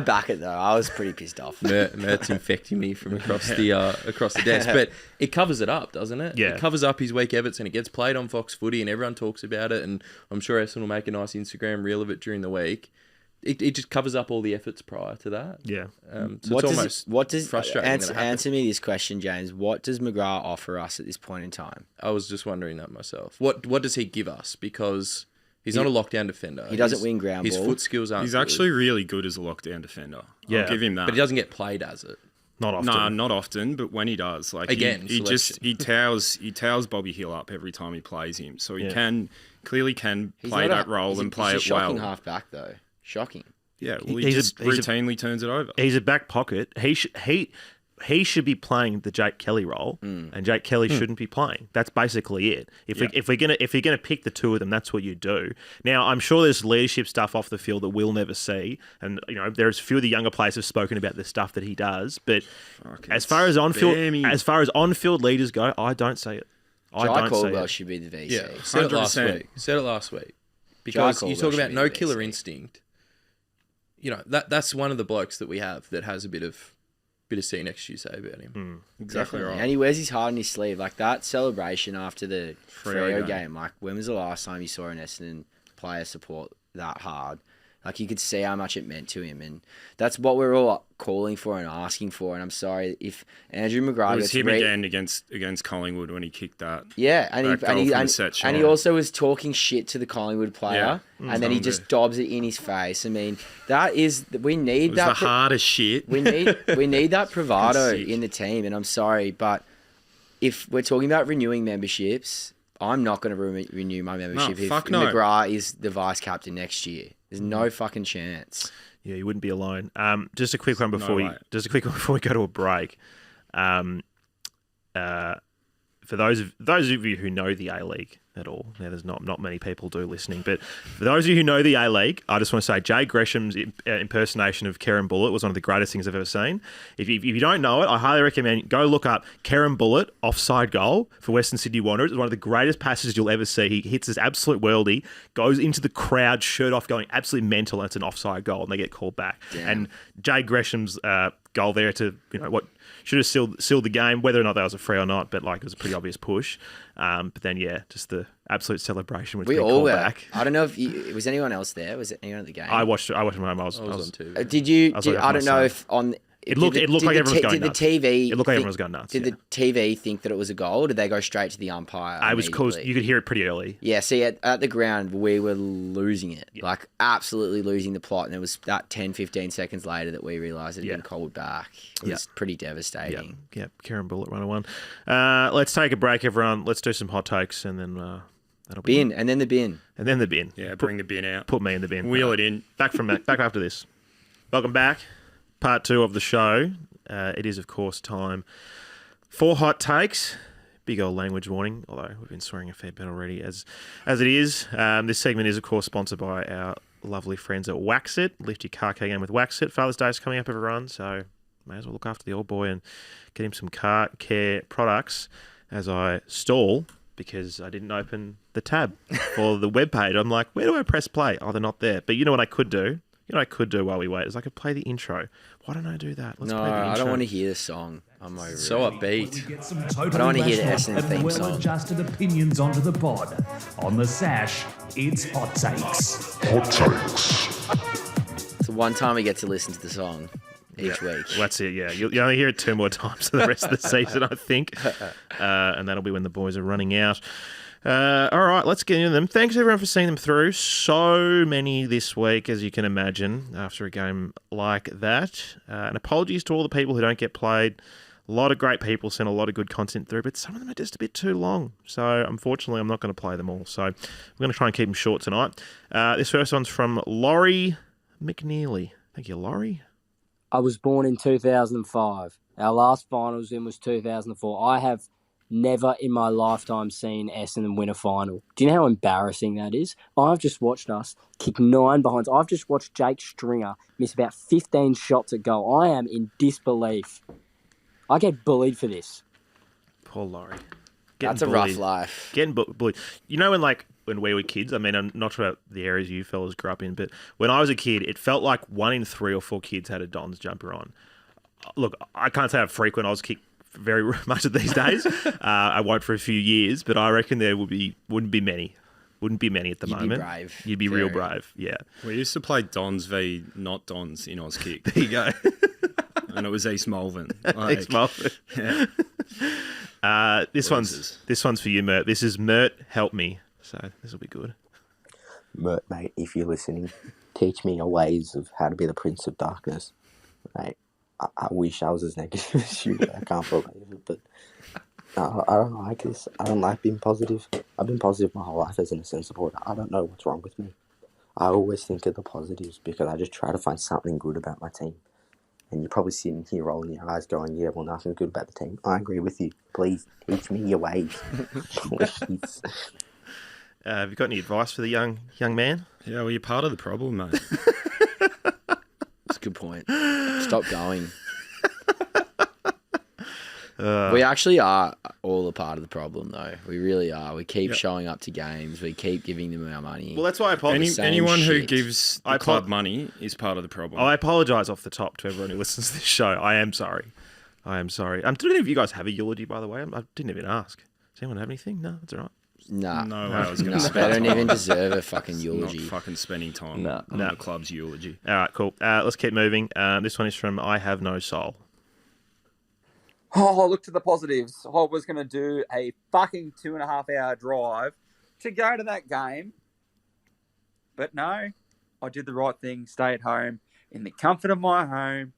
back it though. I was pretty pissed off. Mert's infecting me from across the desk. But it covers it up, doesn't it? Yeah. It covers up his weak efforts, and it gets played on Fox Footy, and everyone talks about it. And I'm sure Essendon will make a nice Instagram reel of it during the week. It just covers up all the efforts prior to that. Yeah. So it's almost frustrating. Answer me this question, James? What does McGrath offer us at this point in time? I was just wondering that myself. What does he give us? Because he's not a lockdown defender. He doesn't win ground his ball. foot skills aren't He's good, actually really good as a lockdown defender. Yeah. I'll give him that. but he doesn't get played as it. Not often. Nah, not often, but when he does, like Again, he towers Bobby Hill up every time he plays him. So he Yeah. clearly can He's play not that role and play he's it a shocking well. halfback though. Shocking. Yeah, well, he He's a- just he's a- routinely turns it over. He's a back pocket. He should be playing the Jake Kelly role, and Jake Kelly shouldn't be playing. That's basically it. If you're gonna pick the two of them, that's what you do. Now, I'm sure there's leadership stuff off the field that we'll never see, and there's a few of the younger players have spoken about the stuff that he does. But as far as on-field leaders go, I don't see it. I Jai don't see Caldwell it. should be the VC. Yeah, said it last 100%. week. Said it last week. Because you Caldwell talk should about be no the killer VC. instinct. That's one of the blokes that we have that has a bit of C next to you say about him. Exactly right. And he wears his heart on his sleeve. Like that celebration after the Freo Freo game. Like, when was the last time you saw an Essendon player support that hard? Like, you could see how much it meant to him, and that's what we're all calling for and asking for. And I'm sorry if Andrew McGrath It was gets him again against Collingwood when he kicked that. Yeah, and that goal from the set and he shot. also was talking shit to the Collingwood player, Yeah. and then he just dobs it in his face. I mean, we need It was that. the hardest shit. We need that bravado Sick. in the team, and I'm sorry, but if we're talking about renewing memberships, I'm not going to renew my membership if fuck no. McGrath is the vice captain next year. There's no fucking chance. Yeah, you wouldn't be alone. Just a quick one before way. we go to a break. For those of you who know the A-League at all, now there's not many people do listening, but for those of you who know the A-League, I just want to say Jay Gresham's impersonation of Karen Bullitt was one of the greatest things I've ever seen. If you don't know it, I highly recommend go look up Karen Bullitt offside goal for Western Sydney Wanderers. It's one of the greatest passes you'll ever see. He hits this absolute worldie, goes into the crowd, shirt off, going absolutely mental, and it's an offside goal, and they get called back. Damn. And Jay Gresham's goal there to, what should have sealed the game, whether or not that was a free or not, but like it was a pretty obvious push. But then, yeah, just the absolute celebration was We being all called were. back. I don't know if was anyone else there. Was it anyone at the game? I watched it at home. I was on too. Did you? I was like, I don't know myself. if on. It looked like everyone was going nuts. Did the TV? It looked like everyone was going nuts. Did the TV think that it was a goal? Or did they go straight to the umpire? I was close. immediately? You could hear it pretty early. Yeah, see, at the ground, we were losing it. Like, absolutely losing the plot. And it was that 10, 15 seconds later that we realised it had been called back. It was pretty devastating. Yeah, Karen Bullitt 101. Let's take a break, everyone. Let's do some hot takes, and then that'll be Bin, and then the bin. And then the bin. Yeah, bring the bin out. Put me in the bin. Wheel it in. Back after this. Welcome back. Part 2 of the show. It is, of course, time for hot takes. Big old language warning, although we've been swearing a fair bit already as it is. This segment is, of course, sponsored by our lovely friends at Wax It. Lift your car care game with Wax It. Father's Day is coming up, everyone, so may as well look after the old boy and get him some car care products as I stall because I didn't open the tab for the webpage. I'm like, where do I press play? Oh, they're not there. But you know what I could do? You know what I could do while we wait is I could play the intro. Why don't I do that? Let's No, play the intro. I don't want to hear the song. I'm over So it. upbeat. I don't want to hear the Essendon theme song. Well-adjusted opinions onto the pod. On the Sash, it's Hot Takes. It's the one time we get to listen to the song each week. Well, that's it, yeah. You only hear it 2 more times for the rest of the season, I think. And that'll be when the boys are running out. All right, let's get into them. Thanks, everyone, for seeing them through. So many this week, as you can imagine, after a game like that. And apologies to all the people who don't get played. A lot of great people sent a lot of good content through, but some of them are just a bit too long. So, unfortunately, I'm not going to play them all. So, we're going to try and keep them short tonight. This first one's from Laurie McNeely. Thank you, Laurie. I was born in 2005. Our last finals in was 2004. I have never in my lifetime seen Essendon win a final. Do you know how embarrassing that is? I've just watched us kick 9 behinds. I've just watched Jake Stringer miss about 15 shots at goal. I am in disbelief. I get bullied for this. Poor Laurie. That's a rough life. Getting bullied. You know when we were kids, I mean, I'm not sure about the areas you fellas grew up in, but when I was a kid, it felt like 1 in 3 or 4 kids had a Don's jumper on. Look, I can't say how frequent I was kicked very much of these days. I won't for a few years, but I reckon there wouldn't be many. Wouldn't be many at the You'd be moment. brave. You'd be real brave, yeah. We used to play Dons v not Dons in Auskick. There you go. And it was East Malvern. Thanks, Mark. Yeah. This one's for you, Mert. This is Mert, help me. So this will be good. Mert, mate, if you're listening, teach me your ways of how to be the Prince of Darkness. Mate, I wish I was as negative as you. I can't believe it, but I don't like this. I don't like being positive. I've been positive my whole life as an Essendon supporter. I don't know what's wrong with me. I always think of the positives because I just try to find something good about my team. And you're probably sitting here rolling your eyes going, yeah, well, nothing good about the team. I agree with you. Please, teach me your ways. Please. Have you got any advice for the young man? Yeah, well, you're part of the problem, mate. That's a good point. Stop going. We actually are all a part of the problem, though. We really are. We keep showing up to games. We keep giving them our money. Well, that's why I apologise. Anyone who shit. gives the club money is part of the problem. I apologise off the top to everyone who listens to this show. I am sorry. Do any of you guys have a eulogy, by the way? I didn't even ask. Does anyone have anything? No, that's all right. Nah. No way I was going No, to they spend don't time. even deserve a fucking Not eulogy. fucking spending time No. on the club's eulogy. All right, cool. Let's keep moving. This one is from I Have No Soul. Oh, look to the positives. I was going to do a fucking 2.5-hour drive to go to that game. But no, I did the right thing. Stay at home in the comfort of my home.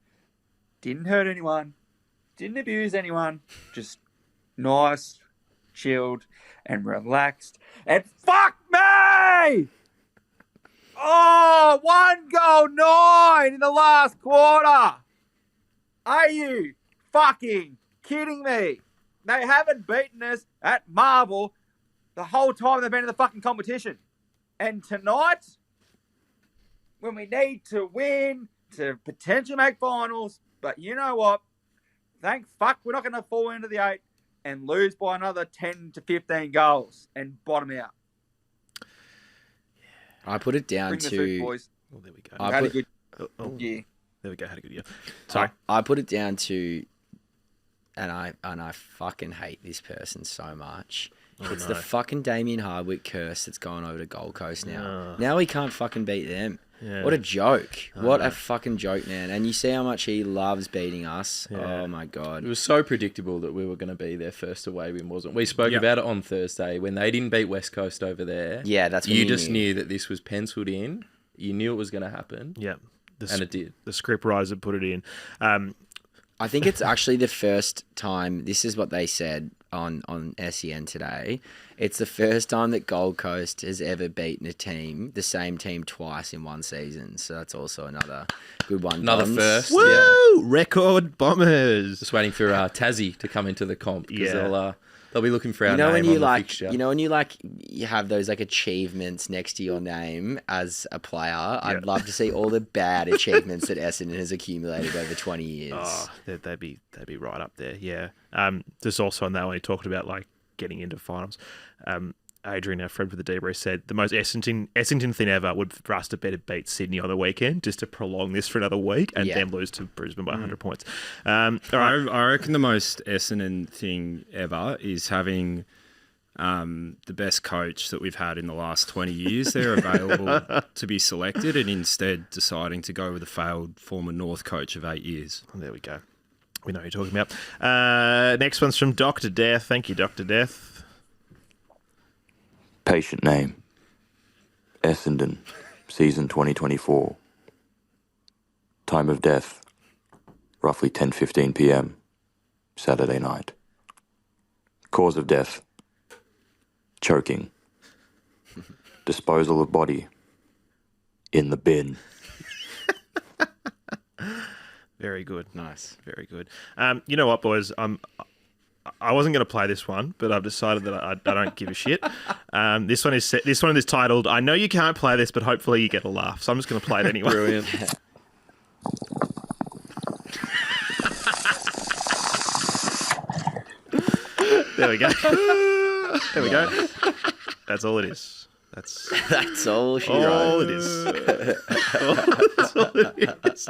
Didn't hurt anyone. Didn't abuse anyone. Just nice, chilled, and relaxed. And fuck me! Oh, 1-9 in the last quarter. Are you fucking kidding me? They haven't beaten us at Marvel the whole time they've been in the fucking competition. And tonight, when we need to win to potentially make finals, but you know what? Thank fuck we're not going to fall into the 8 and lose by another 10 to 15 goals and bottom out. I put it down Bring the to. food, boys. Oh, there we go. I Had a put, good year. There we go. Had a good year. Sorry. I put it down to, and I fucking hate this person so much. It's the fucking Damien Hardwick curse that's gone over to Gold Coast now. Now he can't fucking beat them. Yeah. What a joke. What a fucking joke, man. And you see how much he loves beating us. Yeah. Oh, my God. It was so predictable that we were going to be their first away win, wasn't it? We spoke about it on Thursday when they didn't beat West Coast over there. Yeah, that's when you just knew that this was penciled in. You knew it was going to happen. Yeah. And it did. The script writer put it in. I think it's actually the first time, this is what they said on SEN today, it's the first time that Gold Coast has ever beaten a team, the same team twice in one season. So that's also another good one. Another Dons. first. Woo! Yeah. Record Bombers. Just waiting for Tassie to come into the comp because Yeah. they'll be looking for our You know name when you on the like, fixture. you know when you have those like achievements next to your name as a player. I'd love to see all the bad achievements that Essendon has accumulated over 20 years. Oh, they'd be right up there. Yeah. There's also on that when he talked about like getting into finals. Adrian, our friend with the debrief, said the most Essendon thing ever would for us to better beat Sydney on the weekend just to prolong this for another week and then lose to Brisbane by 100 points. All right. I reckon the most Essendon thing ever is having the best coach that we've had in the last 20 years there available to be selected and instead deciding to go with a failed former North coach of 8 years. There we go. We know who you're talking about. Next one's from Dr. Death. Thank you, Dr. Death. Patient name, Essendon, season 2024. Time of death, roughly 10:15 p.m, Saturday night. Cause of death, choking. Disposal of body, in the bin. Very good. Nice. Very good. You know what, boys? I wasn't going to play this one, but I've decided that I don't give a shit. This one is titled, I know you can't play this, but hopefully you get a laugh. So I'm just going to play it anyway. Brilliant. There we go. There we go. That's all it is. That's all she all wrote. it is. That's all it is.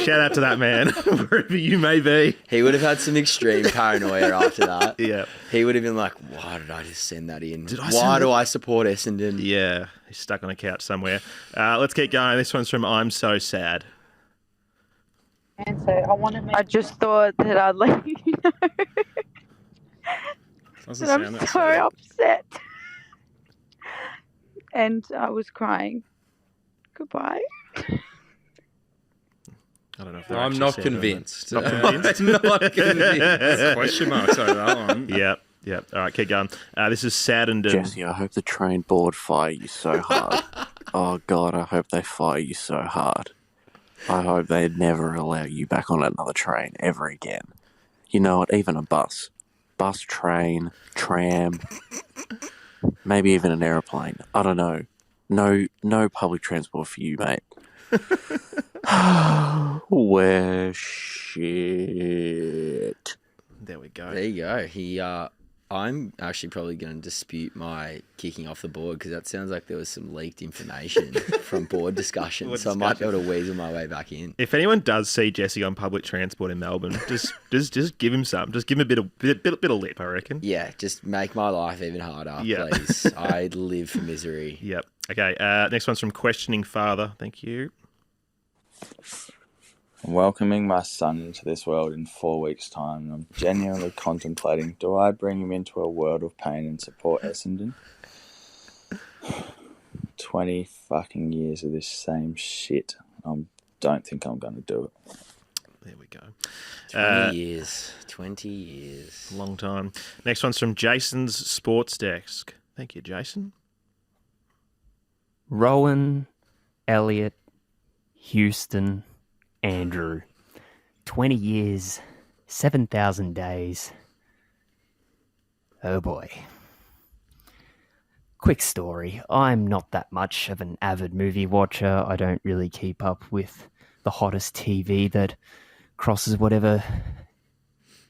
Shout out to that man, wherever you may be. He would have had some extreme paranoia after that. Yeah. He would have been like, why did I just send that in? Did I Why send do it? I support Essendon? Yeah. He's stuck on a couch somewhere. Let's keep going. This one's from I'm So Sad. And so I just thought that I'd let you know Doesn't that I'm sound that so sad. upset. And I was crying. Goodbye. I don't know if they're I'm actually not sad or convinced. Not convinced? I'm not convinced. Question marks over that one. Yep. All right, keep going. This is Saddened. Jesse, I hope the train board fire you so hard. Oh, God, I hope they fire you so hard. I hope they never allow you back on another train ever again. You know what? Even a bus. Bus, train, tram, maybe even an aeroplane. I don't know. No public transport for you, mate. We're shit. There we go. There you go. I'm actually probably going to dispute my kicking off the board because that sounds like there was some leaked information from board discussion. So I might be able to weasel my way back in. If anyone does see Jesse on public transport in Melbourne, just give him some. Just give him a bit of lip, I reckon. Yeah, just make my life even harder, Yeah. please. I live for misery. Yep. Okay. Next one's from Questioning Father. Thank you. I'm welcoming my son into this world in 4 weeks' time, and I'm genuinely contemplating, do I bring him into a world of pain and support Essendon? 20 fucking years of this same shit. I don't think I'm going to do it. There we go. 20 years. 20 years. Long time. Next one's from Jason's Sports Desk. Thank you, Jason. Rowan, Elliot, Houston, Andrew. 20 years, 7,000 days. Oh boy. Quick story. I'm not that much of an avid movie watcher. I don't really keep up with the hottest TV that crosses whatever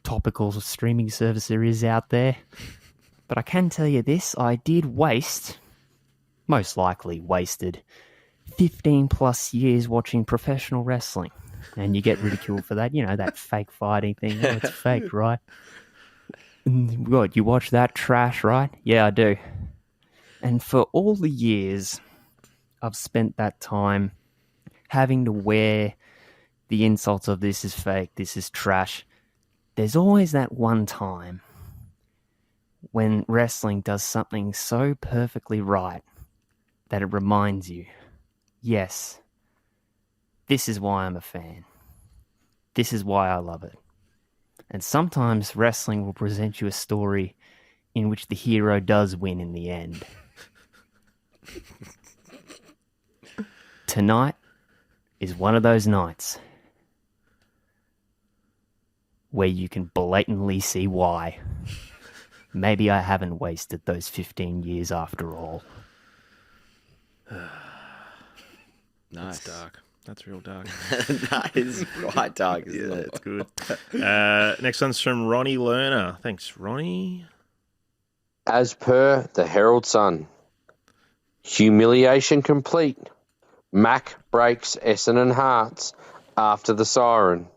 topical streaming service there is out there. But I can tell you this, I did waste, most likely wasted, 15 plus years watching professional wrestling. And you get ridiculed for that, you know, that fake fighting thing. Oh, it's fake, right? And what, you watch that trash, right? Yeah, I do. And for all the years I've spent that time having to wear the insults of this is fake, this is trash, there's always that one time when wrestling does something so perfectly right that it reminds you, yes, this is why I'm a fan. This is why I love it. And sometimes wrestling will present you a story in which the hero does win in the end. Tonight is one of those nights where you can blatantly see why. Maybe I haven't wasted those 15 years after all. Nice. That's dark. That's real dark. That is quite dark, isn't it? That's good. Next one's from Ronnie Lerner. Thanks, Ronnie. As per the Herald Sun, humiliation complete. Mac breaks Essendon hearts after the siren.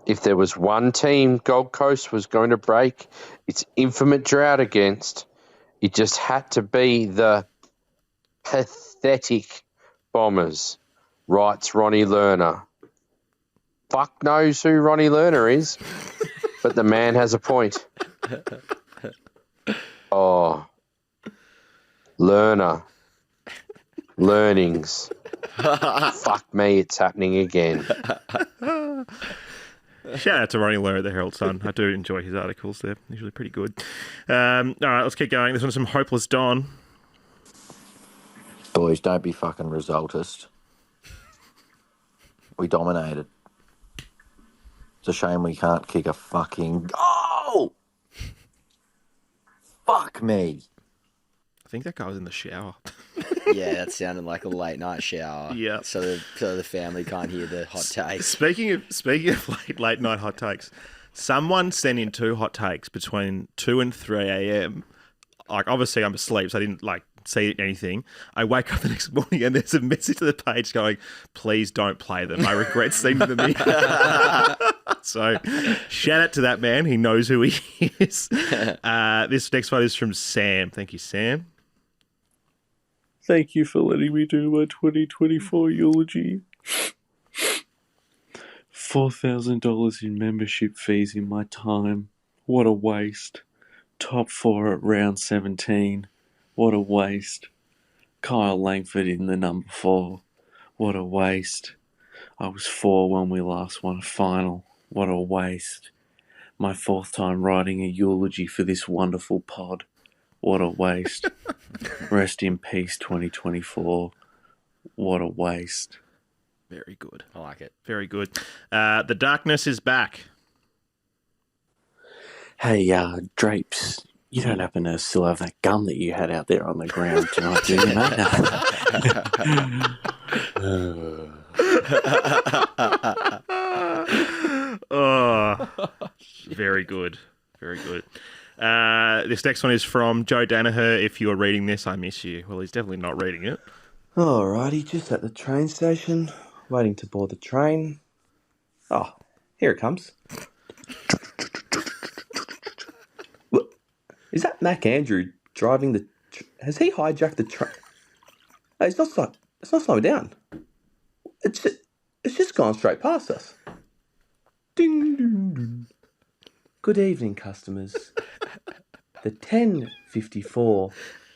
If there was one team Gold Coast was going to break its infamous drought against, it just had to be the pathetic Bombers, writes Ronnie Lerner. Fuck knows who Ronnie Lerner is, but the man has a point. Oh, Lerner. Learnings. Fuck me, it's happening again. Shout out to Ronnie Lerner at the Herald Sun. I do enjoy his articles. They're usually pretty good. All right, let's keep going. This one's from Hopeless Don. Boys, don't be fucking resultist. We dominated. It's a shame we can't kick a fucking goal. Fuck me. I think that guy was in the shower. Yeah, that sounded like a late night shower. Yeah. So the family can't hear the hot takes. Speaking of late night hot takes, someone sent in 2 hot takes between 2 and 3 a.m. Like, obviously I'm asleep, so I didn't see anything. I wake up the next morning and there's a message to the page going, please don't play them. I regret sending them in. So shout out to that man. He knows who he is. This next one is from Sam. Thank you, Sam. Thank you for letting me do my 2024 eulogy. $4,000 in membership fees in my time. What a waste. Top 4 at round 17. What a waste. Kyle Langford in the number 4. What a waste. I was 4 when we last won a final. What a waste. My 4th time writing a eulogy for this wonderful pod. What a waste. Rest in peace, 2024. What a waste. Very good. I like it. Very good. The darkness is back. Hey, Drapes, you don't happen to still have that gun that you had out there on the ground tonight, do you, mate? Oh, very good. Very good. This next one is from Joe Danaher. If you are reading this, I miss you. Well, he's definitely not reading it. Alrighty, just at the train station, waiting to board the train. Oh, here it comes. Look, is that Mac Andrew driving the... Has he hijacked the train? Hey, it's not slowing down. It's just gone straight past us. Ding, ding, ding. Good evening, customers. The 10:54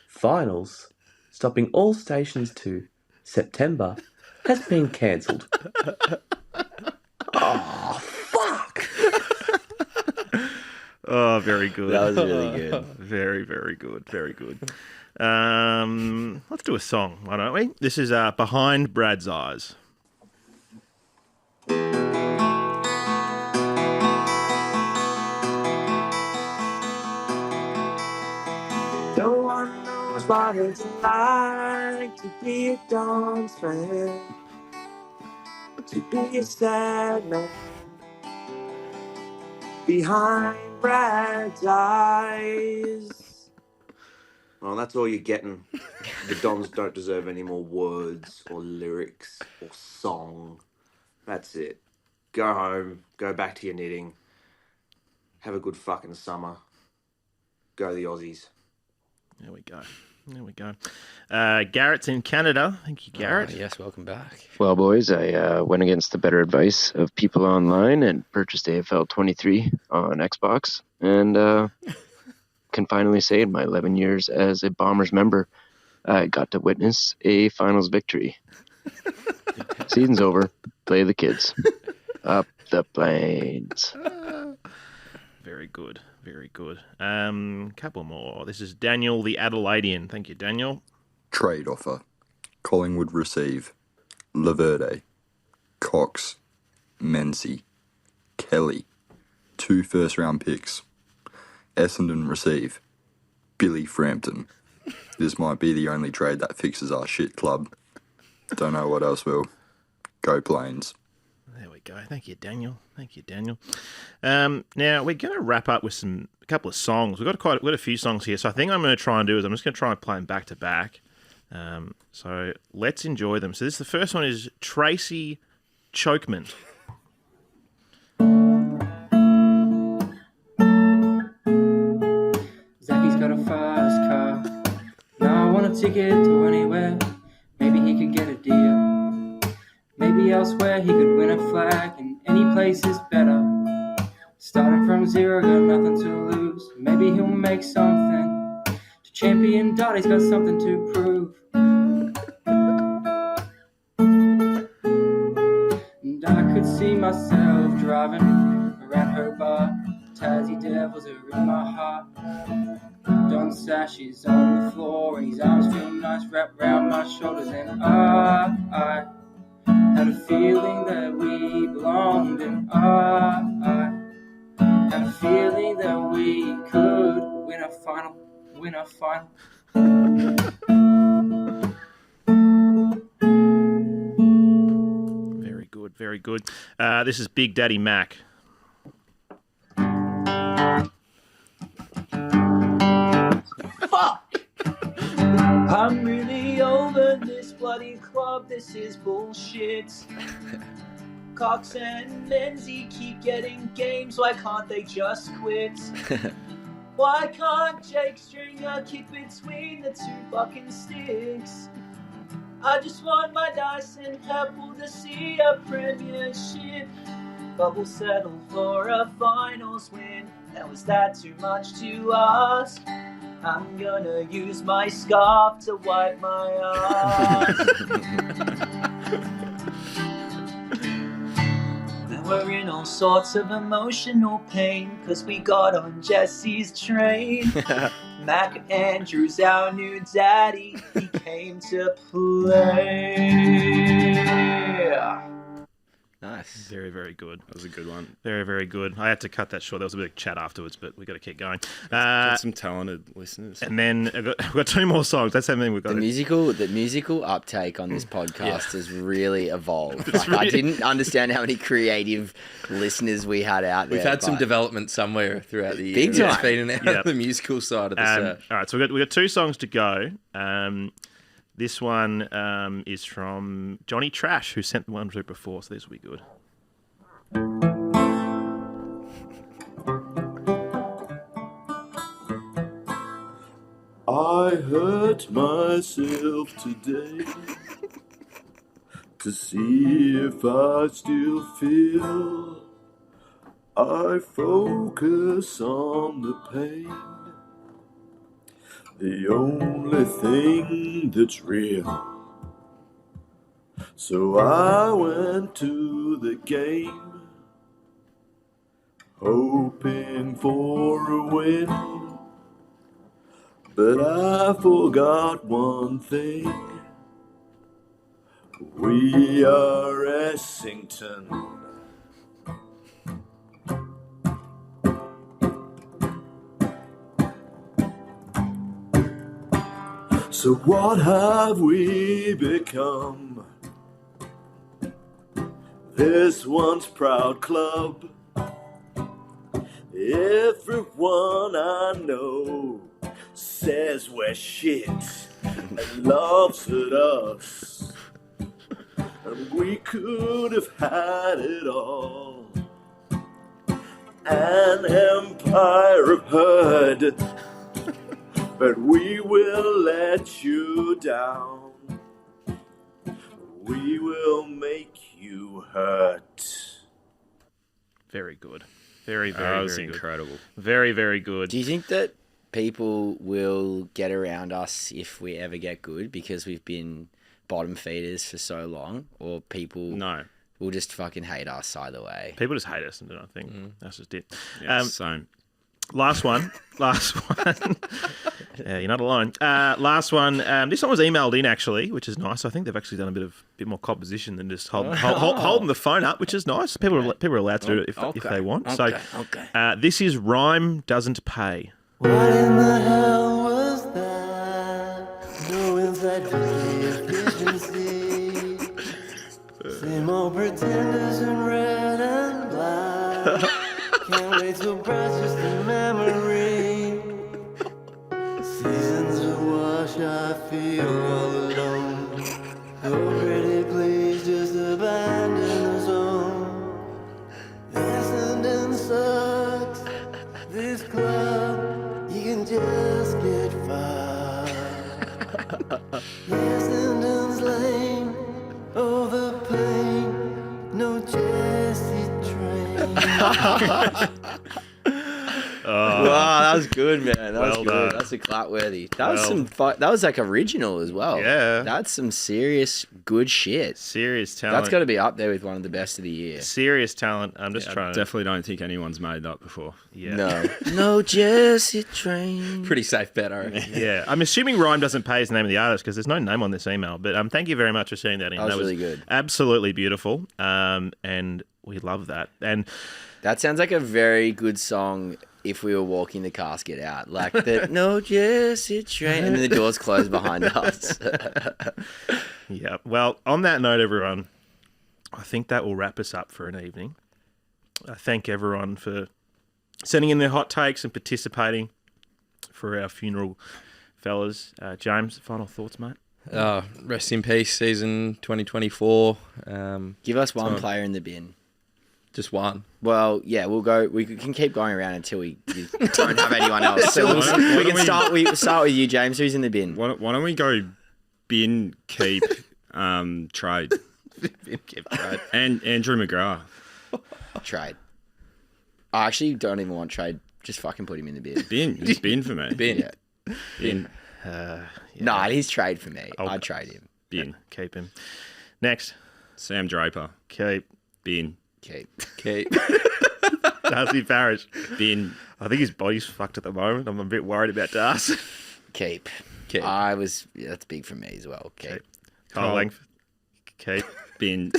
finals, stopping all stations to September, has been cancelled. Oh, fuck! Oh, very good. That was really good. Very, very good. Very good. Let's do a song, why don't we? This is Behind Brad's Eyes. No one knows what it's like to be a Don's fan, to be a sad man behind Brad's eyes. Well, that's all you're getting. The Dons don't deserve any more words or lyrics or song. That's it. Go home, go back to your knitting, have a good fucking summer. Go the Aussies. There we go. There we go. Garrett's in Canada. Thank you, Garrett. Yes, welcome back. Well, boys, I went against the better advice of people online and purchased AFL 23 on Xbox, and can finally say in my 11 years as a Bombers member, I got to witness a finals victory. Season's over. Play the kids. Up the Plains. Very good. Very good. Couple more. This is Daniel the Adelaidean. Thank you, Daniel. Trade offer. Collingwood receive Laverde, Cox, Menzies, Kelly, 2 first-round picks. Essendon receive Billy Frampton. This might be the only trade that fixes our shit club. Don't know what else will. Go Plains. There we go. Thank you, Daniel. Thank you, Daniel. Now, we're going to wrap up with a couple of songs. We've got a few songs here, so I think I'm going to try and do is I'm just going to try and play them back to back. So let's enjoy them. So the first one is Tracy Chokement. Zachy's got a fast car. Now I want a ticket to anywhere. Maybe he could get a deal. Maybe elsewhere he could win a flag, and any place is better. Starting from zero, got nothing to lose. Maybe he'll make something. To champion Dot, he's got something to prove. And I could see myself driving around Hobart. Tassie Devils are in my heart. Don Sash is on the floor, and his arms feel nice wrapped round my shoulders. And I had a feeling that we belonged, and I had a feeling that we could win a final. Very good, very good. This is Big Daddy Mac. Fuck! I'm really over this bloody club, this is bullshit. Cox and Menzies keep getting games, why can't they just quit? Why can't Jake Stringer kick between the two fucking sticks? I just want my Dyson Pebble to see a premiership, but we'll settle for a finals win. Now is that too much to ask? I'm gonna use my scarf to wipe my ass. Now we're in all sorts of emotional pain, cause we got on Jesse's train. Mac Andrews, our new daddy, he came to play. Nice. Very, very good. That was a good one. Very, very good. I had to cut that short. There was a bit of chat afterwards, but we got to keep going. Got some talented listeners. And then I've got 2 more songs. That's everything we've got. The musical uptake on this podcast has really evolved. I didn't understand how many creative listeners we had out there. We've had some development somewhere throughout the year. Big time. It's been out of the musical side of the Sash. All right, so we got 2 songs to go. This one is from Johnny Trash, who sent the one through before, so this will be good. I hurt myself today to see if I still feel. I focus on the pain, the only thing that's real. So I went to the game, hoping for a win. But I forgot one thing. We are Essendon. So what have we become? This once proud club. Everyone I know says we're shit and laughs at us. And we could have had it all. An empire of herd. But we will let you down. We will make you hurt. Very good. Very, very, That was very good. incredible. Very, very good. Do you think that people will get around us if we ever get good because we've been bottom feeders for so long, or people will just fucking hate us either way? People just hate us, I think. That's just it. Yeah, same. Last one. Yeah, you're not alone. Last one. This one was emailed in, actually, which is nice. I think they've actually done a bit more composition than just holding the phone up, which is nice. People are allowed to do it if they want. This is Rhyme Doesn't Pay. What in the hell was that? No inside efficiency. Same old pretenders in red and black. Can't wait till bright just a memory. Seasons of wash, I feel all alone. Oh, pretty please, just abandon the zone. Essendon sucks. This club, you can just get fired. Essendon's lame. Oh, the pain. No Jesse train. Wow, that was good, man. That was Well good. done. That's a clapworthy. That was that was like original as well. Yeah. That's some serious good shit. Serious talent. That's got to be up there with one of the best of the year. Serious talent. I'm just trying to... Definitely don't think anyone's made that before. Yeah. No Jesse train. Pretty safe bet, I reckon. Yeah. I'm assuming Rhyme Doesn't Pay is the name of the artist because there's no name on this email. But thank you very much for sending that in. That was really good. Absolutely beautiful. And we love that. And that sounds like a very good song if we were walking the casket out. Like the No Jesse train. And then the doors close behind us. Yeah. Well, on that note, everyone, I think that will wrap us up for an evening. I thank everyone for sending in their hot takes and participating for our funeral, fellas. James, final thoughts, mate? Rest in peace, season 2024. Give us one player in the bin. Just one. Well, yeah, we'll go. We can keep going around until we don't have anyone else. So we can start. We start with you, James. Who's in the bin? Why don't we go bin, keep, trade? Bin, keep, trade. And Andrew McGrath. Trade. I actually don't even want trade. Just fucking put him in the bin. Bin. He's bin for me. Bin. Yeah. Bin. Nah, he's trade for me. I'd trade him. Bin. Keep him. Next. Sam Draper. Keep. Bin. Keep. Darcy Parish. Bin. I think his body's fucked at the moment. I'm a bit worried about Darcy. Keep. Keep. That's big for me as well. Keep. Kyle Langford. Keep. Bin.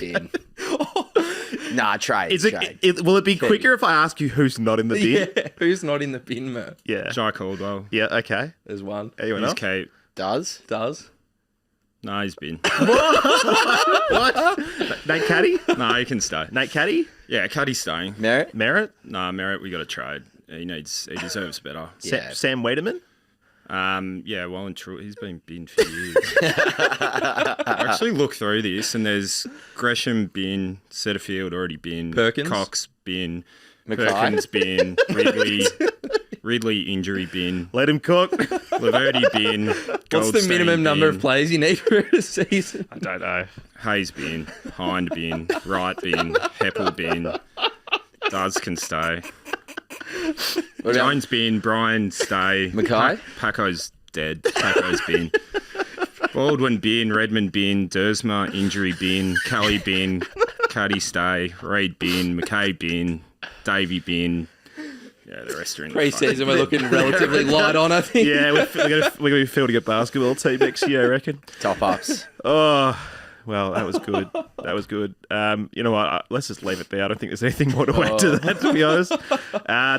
Bin. Nah, trade. Is trade. Will it be quicker if I ask you who's not in the bin? Yeah, who's not in the bin, Mert? Yeah. Jai Caldwell. Yeah, okay. There's one. Anyone He's else? Kate. Does? No, he's been. What? Nate Caddy? No, he can stay. Nate Caddy? Yeah, Caddy's staying. Merritt? Merritt? No, Merritt, we got to trade. He deserves better. Sam Weideman? Yeah, well and true. He's been bin for years. I actually looked through this, and there's Gresham bin, Setterfield already bin, Perkins? Cox bin, Mackay? Perkins bin, Ridley injury bin, Let him cook. Laverty bin. What's the minimum number of players you need for a season? I don't know. Hayes bin, Hind bin, Wright bin, Heppel bin. Duz can stay. Jones bin, Brian stay. Mackay? Paco's dead. Paco's bin. Baldwin bin, Redmond bin, Dersma injury bin, Kelly bin, Caddy stay, Reid bin, Mackay bin, Davey bin. Yeah, the rest are in the Pre-season, we're looking relatively light on, I think. Yeah, we're going to be fielding a basketball team next year, I reckon. Top-ups. Oh, well, that was good. That was good. You know what? Let's just leave it there. I don't think there's anything more to add to that, to be honest.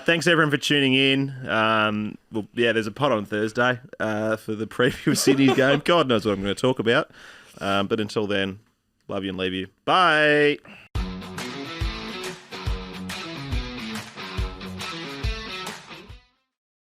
Thanks, everyone, for tuning in. Well, yeah, there's a pod on Thursday for the preview of Sydney's game. God knows what I'm going to talk about. But until then, love you and leave you. Bye.